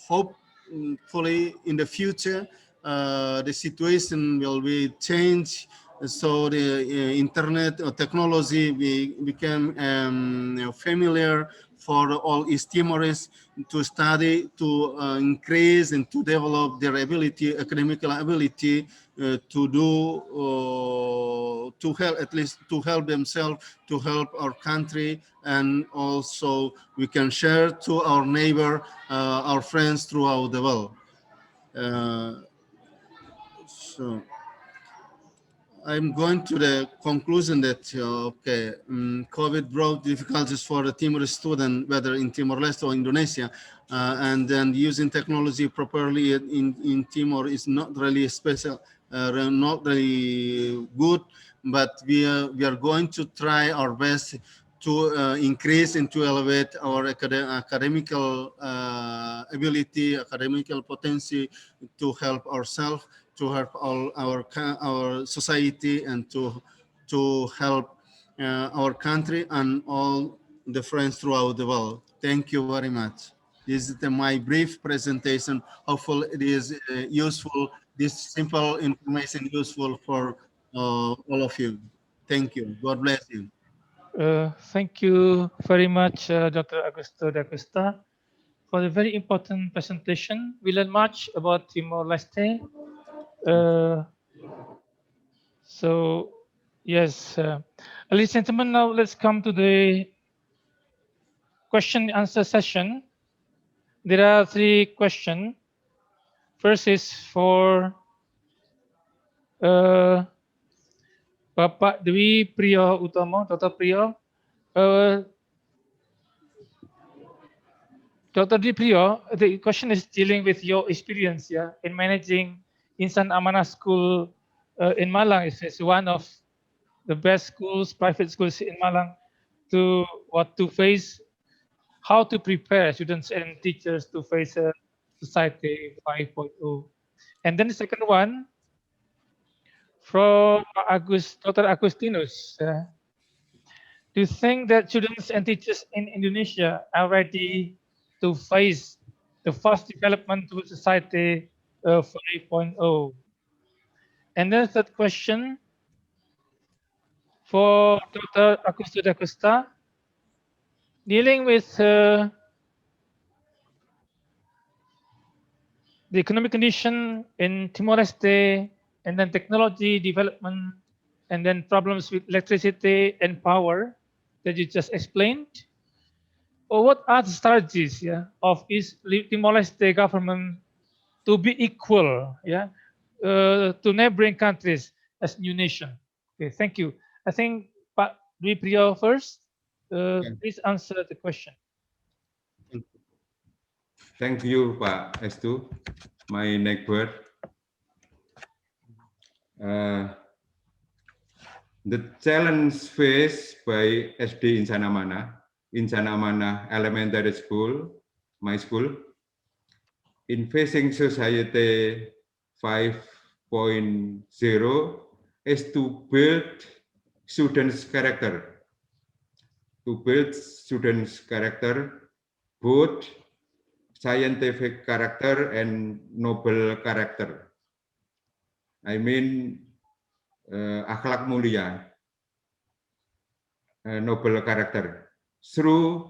Hopefully in the future, the situation will be changed. So the internet technology became familiar for all East Timorese to study, to increase and to develop their ability, academical ability, to do, to help, at least to help themselves, to help our country, and also we can share to our neighbor, our friends throughout the world. I'm going to the conclusion that COVID brought difficulties for the Timorese student, whether in Timor-Leste or Indonesia, and then using technology properly in Timor is not really special, not really good. But we are going to try our best to increase and to elevate our academical ability, academical potential to help ourselves, to help all our society, and to help our country and all the friends throughout the world. Thank you very much. This is my brief presentation. Hopefully it is useful, this simple information useful for all of you. Thank you. God bless you. Thank you very much, Dr. Augusto da Costa, for the very important presentation. We learned much about Timor-Leste. So, yes, ladies and gentlemen, now let's come to the question and answer session. There are 3 questions. First is for Bapak Dwi Priyo Utomo, Dr. Priyo. Dr. Dwi Priyo, the question is dealing with your experience in managing Insan Amanah School in Malang. It's one of the best schools, private schools in Malang, to face, how to prepare students and teachers to face Society 5.0. And then the second one, from Dr. Agustinus. Do you think that students and teachers in Indonesia are ready to face the fast development to Society 5.0? And then the third question, for Dr. Augusto da Costa, dealing with the economic condition in Timor-Leste, and then technology development, and then problems with electricity and power that you just explained. Or what are the strategies of East Timor-Leste government to be equal to neighboring countries as new nation? Okay, thank you. I think Pak Dwi Priyo first. Please answer the question. Thank you, Pak Estu, my neighbor. The challenge faced by SD Insan Amanah Elementary School, my school, in facing Society 5.0 is to build students' character. To build students' character, both scientific character and noble character. I mean, akhlak mulia, noble character, through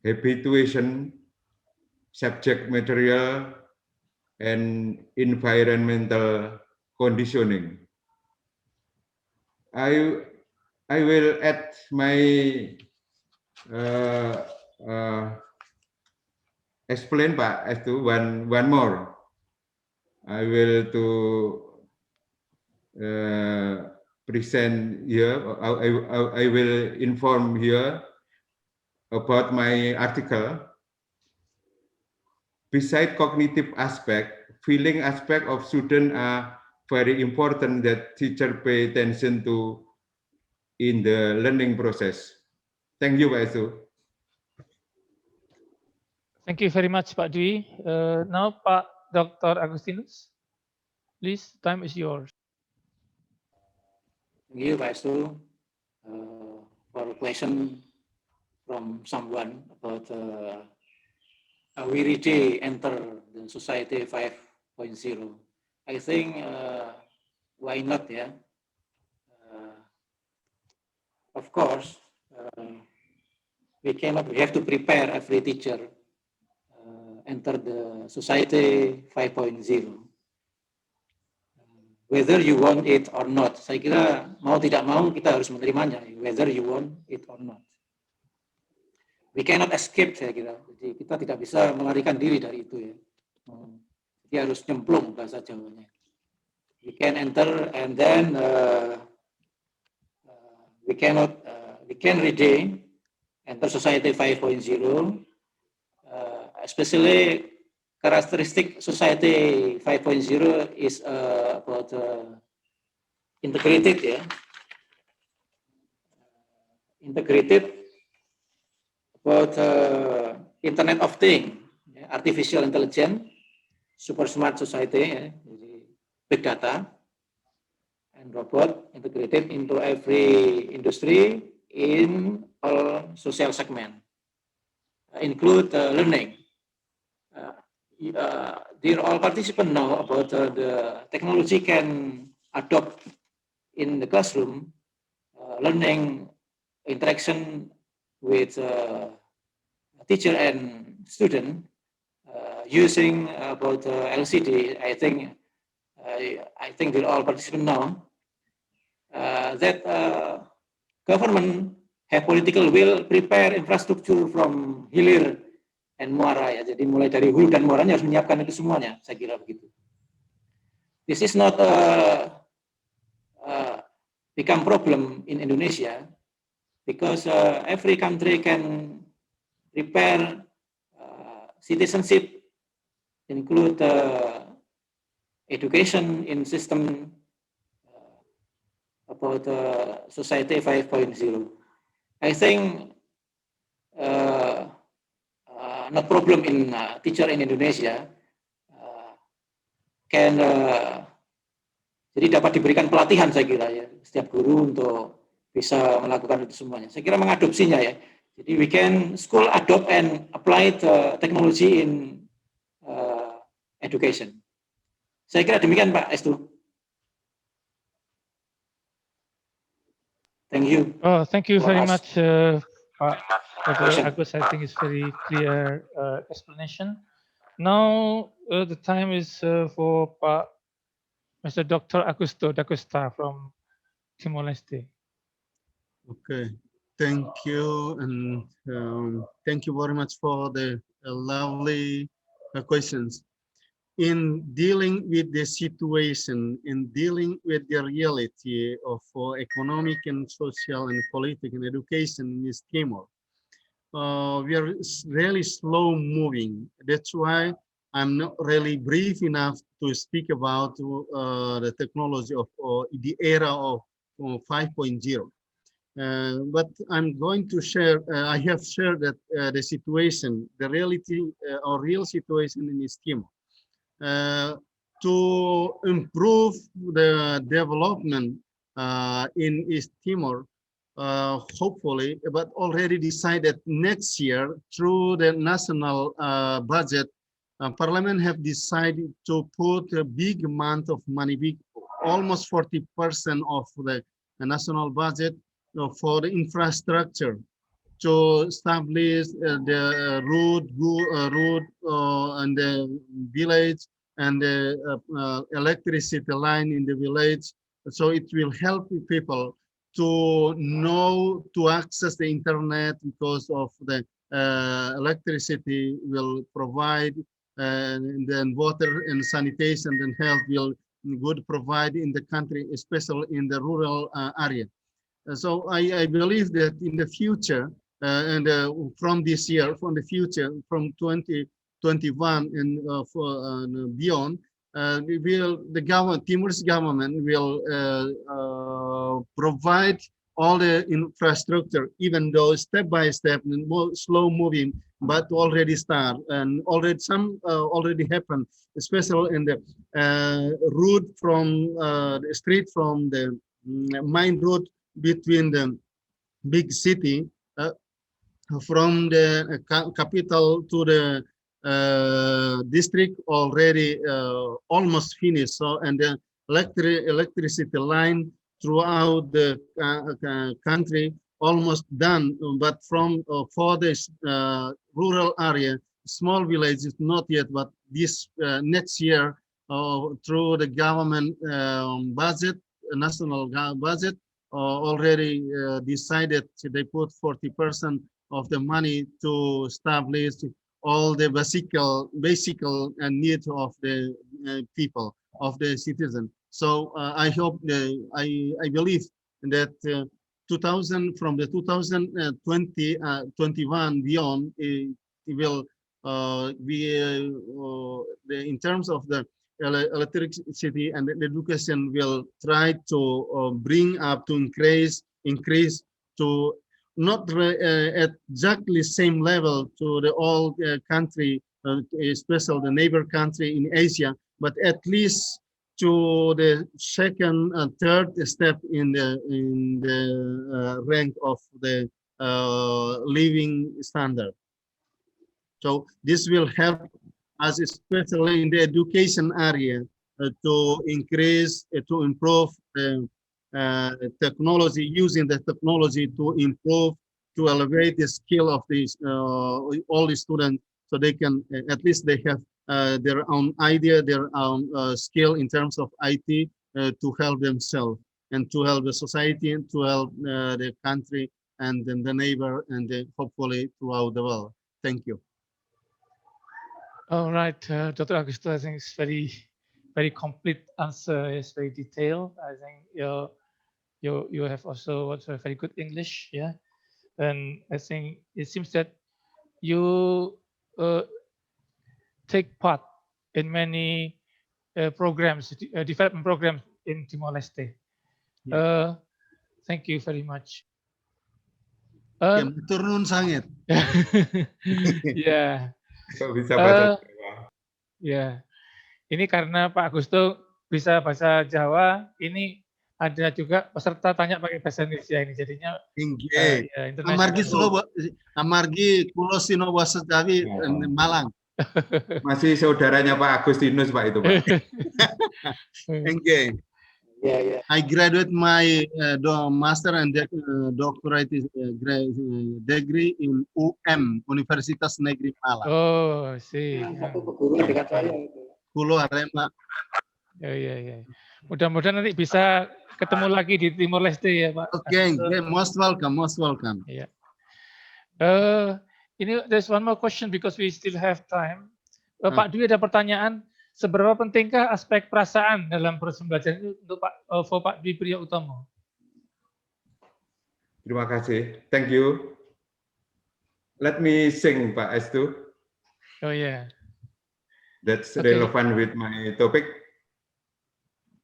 habituation, subject material, and environmental conditioning. I will add my explain Pak Estu one more. I will to present here. I will inform here about my article. Beside cognitive aspect, feeling aspect of student are very important that teacher pay attention to in the learning process. Thank you, Pak Estu. Thank you very much, Pak Dwi. Now, Pak Dr. Agustinus, please, time is yours. Thank you, Pak Estu, for a question from someone about how we really enter the Society 5.0. I think, why not, of course, we have to prepare every teacher enter the Society 5.0. Whether you want it or not, saya kira mau tidak mau kita harus menerimanya, whether you want it or not. We cannot escape, saya kira. Jadi kita tidak bisa melarikan diri dari itu, Jadi harus nyemplung bahasa Jawanya. we can enter, and then we can redeem enter society 5.0, especially characteristic society 5.0 is about integrated, integrated about Internet of Things, artificial intelligence, super smart society, big data, and robot integrated into every industry in all social segment, include learning. Dear all participants know about the technology can adopt in the classroom, learning interaction with teacher and student using about LCD. I think that all participants know that government have political will prepare infrastructure from hilir and muara, ya. Jadi mulai dari hulu dan muaranya harus menyiapkan itu semuanya, saya kira begitu. This is not become problem in Indonesia because every country can prepare citizenship, include education in system about society 5.0. I think not problem in teacher in Indonesia can jadi dapat diberikan pelatihan, saya kira, ya, setiap guru untuk bisa melakukan itu semuanya. Saya kira mengadopsinya, ya. Jadi we can school adopt and apply the technology in education. Saya kira demikian, Pak Estu. Thank you. Oh, thank you very much, Pak Dr. Agus. I think it's very clear explanation. Now the time is for Pak Mr. Dr. Augusto da Costa from Timor-Leste. Okay, thank you, and thank you very much for the lovely questions. In dealing with the situation, in dealing with the reality of economic and social and political and education in East Timor, we are really slow moving. That's why I'm not really brief enough to speak about the technology of the era of 5.0. But I'm going to share, I have shared that the situation, the reality or real situation in East Timor. To improve the development in East Timor, hopefully, but already decided next year through the national budget, Parliament have decided to put a big amount of money, almost 40% of the national budget for the infrastructure to establish the road and the village and the electricity line in the village. So it will help people to know, to access the internet because of the electricity will provide, and then water and sanitation and health will good provide in the country, especially in the rural area. So I believe that in the future, and from this year, from the future, from 2021 and beyond, the government, Timor's government will provide all the infrastructure, even though step by step and more slow moving, but already start and already some already happened, especially in the route from the street from the main road between the big city, from the capital to the district already almost finished. So, and the electricity line throughout the country almost done, but from for this rural area, small villages not yet, but this next year through the government budget, national budget, already decided they put 40% of the money to establish all the basic needs of the people, of the citizen. So I hope, I believe that 2000 from the 2020 21 beyond, it will be in terms of the electricity and the education will try to bring up to increase to not at exactly same level to the all country, especially the neighbor country in Asia, but at least to the second and third step in the rank of the living standard. So this will help us, especially in the education area, to increase, to improve the technology, using the technology to improve, to elevate the skill of these all the students, so they can at least they have their own idea, their own skill in terms of IT to help themselves and to help the society and to help the country and then the neighbor and hopefully throughout the world. Thank you. All right, Dr. Augusto, I think it's very complete answer. It's very detailed. I think you have also very good English, yeah. And I think it seems that you take part in many programs, development programs in Timor-Leste. Yeah. Thank you very much. Turun sangat. Ya. Bisa bahasa Jawa. Ya. Ini karena Pak Agusto bisa bahasa Jawa, ini ada juga peserta tanya pakai bahasa Indonesia ini, jadinya ya, internasional. Amargi kulo sino bahasa Jawi Malang. Masih saudaranya Pak Agustinus Pak itu Pak. Okay. Yeah. I graduate my master and doctorate degree in UMM, Universitas Negeri Malang. Oh, sih. Kulo Arema. Ya. Mudah-mudahan nanti bisa ketemu lagi di Timor Leste ya Pak. Okay, most welcome. Ya. Ini there's one more question because we still have time. Pak Dwi ada pertanyaan. Seberapa pentingkah aspek perasaan dalam proses pembelajaran itu untuk Pak Dwi Priyo Utomo? Terima kasih. Thank you. Let me sing Pak Estu. Oh yeah. That's relevant with my topic.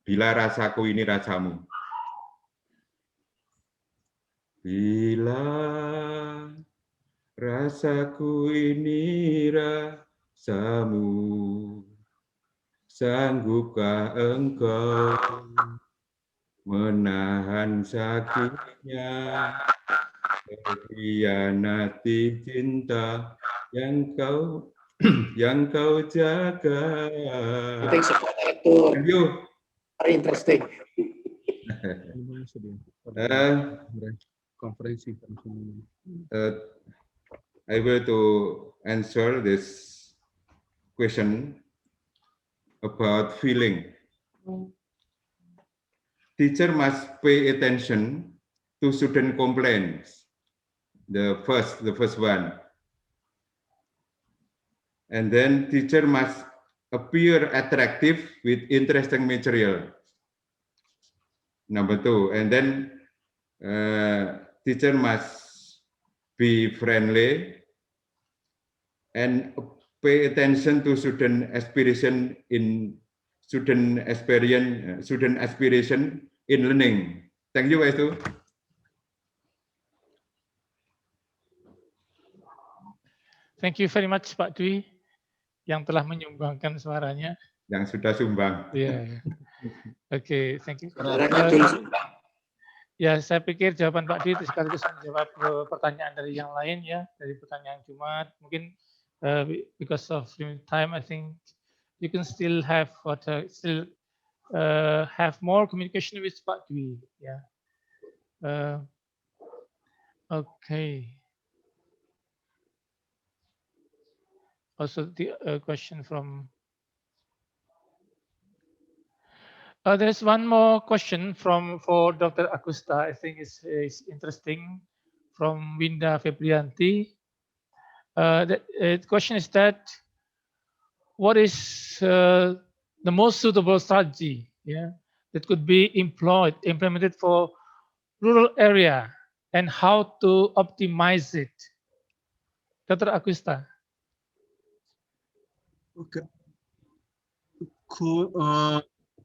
Bila rasaku ini rasamu. Bila rasaku ini rasamu. Sanggupkah engkau menahan sakitnya, mengkhianati cinta yang kau jaga? Thank you. Very interesting. I will to answer this question about feeling. Teacher must pay attention to student complaints. The first one. And then teacher must appear attractive with interesting material. Number 2. And then teacher must be friendly and pay attention to student aspiration in learning. Thank you, Pak Estu. Thank you very much, Pak Dwi, yang telah menyumbangkan suaranya. Yang sudah sumbang. Yeah. Oke, thank you. Ya, saya pikir jawaban Pak Dwi sekaligus menjawab pertanyaan dari yang lain ya, dari pertanyaan Jumat. Mungkin because of time, I think you can still have have more communication with Pak Dwi. Yeah. Okay. Also, the question from. There's one more question for Dr. Agusta. I think is interesting from Winda Febrianti. The question is that what is the most suitable strategy, yeah, that could be implemented for rural area, and how to optimize it? Dr. Agusta. Okay.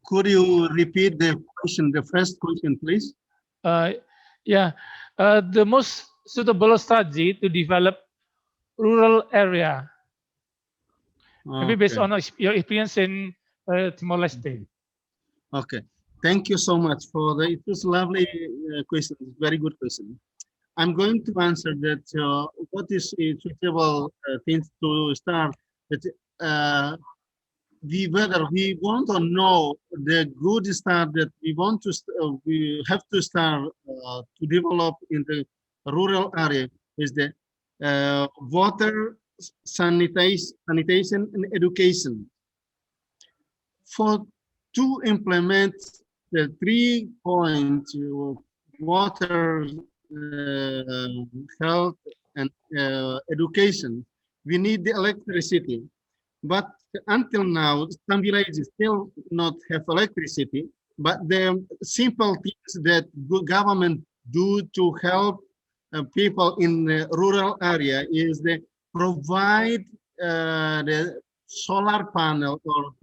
Could you repeat the question, the first question, please? Yeah, the most suitable strategy to develop rural area, maybe based on your experience in Timor-Leste. Okay, thank you so much for the, it was lovely question, very good question. I'm going to answer that what is a suitable things to start, that whether we want to know the good start that we want to, we have to start to develop in the rural area is the water, sanitation and education. To implement the 3 points, water, health and education, we need the electricity. But until now, some villages still not have electricity, but the simple things that government do to help people in the rural area is they provide the solar panel or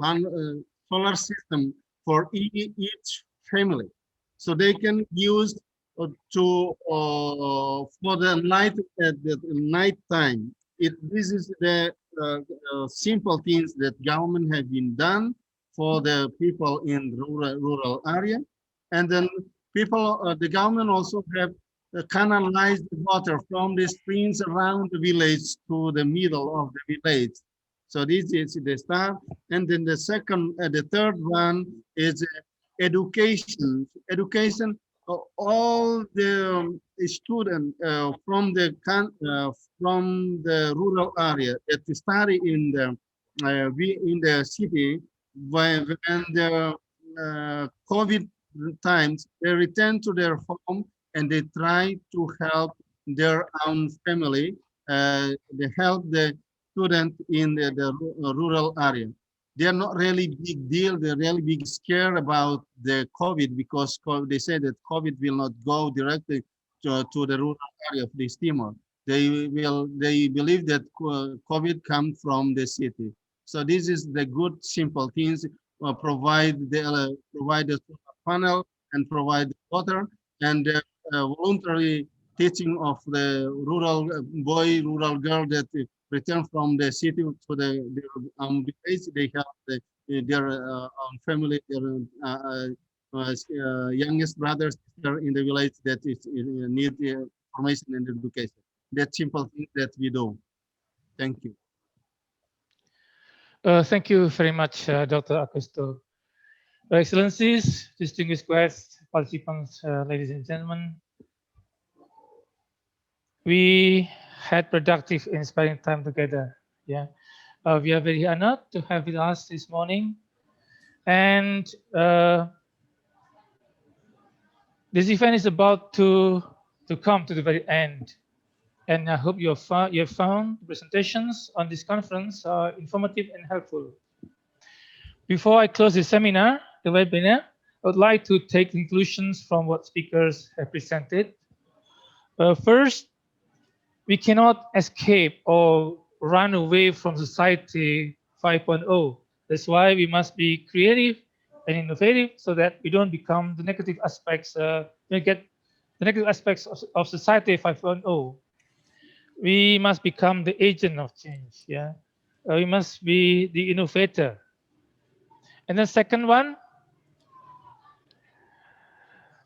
solar system for each family, so they can use to for the night at the night time. This is the simple things that government have been done for the people in rural area, and then people, the government also have canalized the water from the streams around the village to the middle of the village. So this is the start, and then the second, the third one is education. Education. All the students from the rural area that study in the city, when the COVID times, they return to their home and they try to help their own family. They help the student in the rural area. They are not really big deal. They're really big scared about the COVID, because they say that COVID will not go directly to the rural area of this Timor. They believe that COVID comes from the city. So this is the good simple things. Provide the solar panel and provide water, and voluntary teaching of the rural boy, rural girl that return from the city to their village. They help their family, their youngest brother, sister in the village that is need information and education. That simple thing that we do. Thank you. Thank you very much, Dr. Agusto. Your Excellencies, distinguished guests, participants, ladies and gentlemen, we had productive, inspiring time together. Yeah, we are very honored to have with us this morning, and this event is about to come to the very end. And I hope you have found the presentations on this conference informative and helpful. Before I close the seminar, the webinar, I would like to take conclusions from what speakers have presented. First, we cannot escape or run away from society 5.0. That's why we must be creative and innovative, so that we don't become the negative aspects, we get the negative aspects of society 5.0. We must become the agent of change. Yeah, we must be the innovator. And the second one,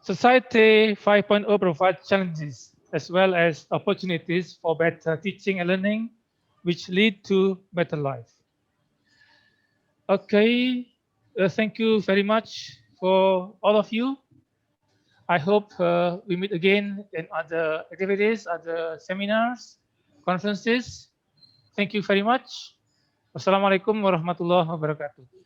society 5.0 provides challenges as well as opportunities for better teaching and learning, which lead to better life. Okay, thank you very much for all of you. I hope we meet again in other activities, other seminars, conferences. Thank you very much. Wassalamualaikum warahmatullahi wabarakatuh.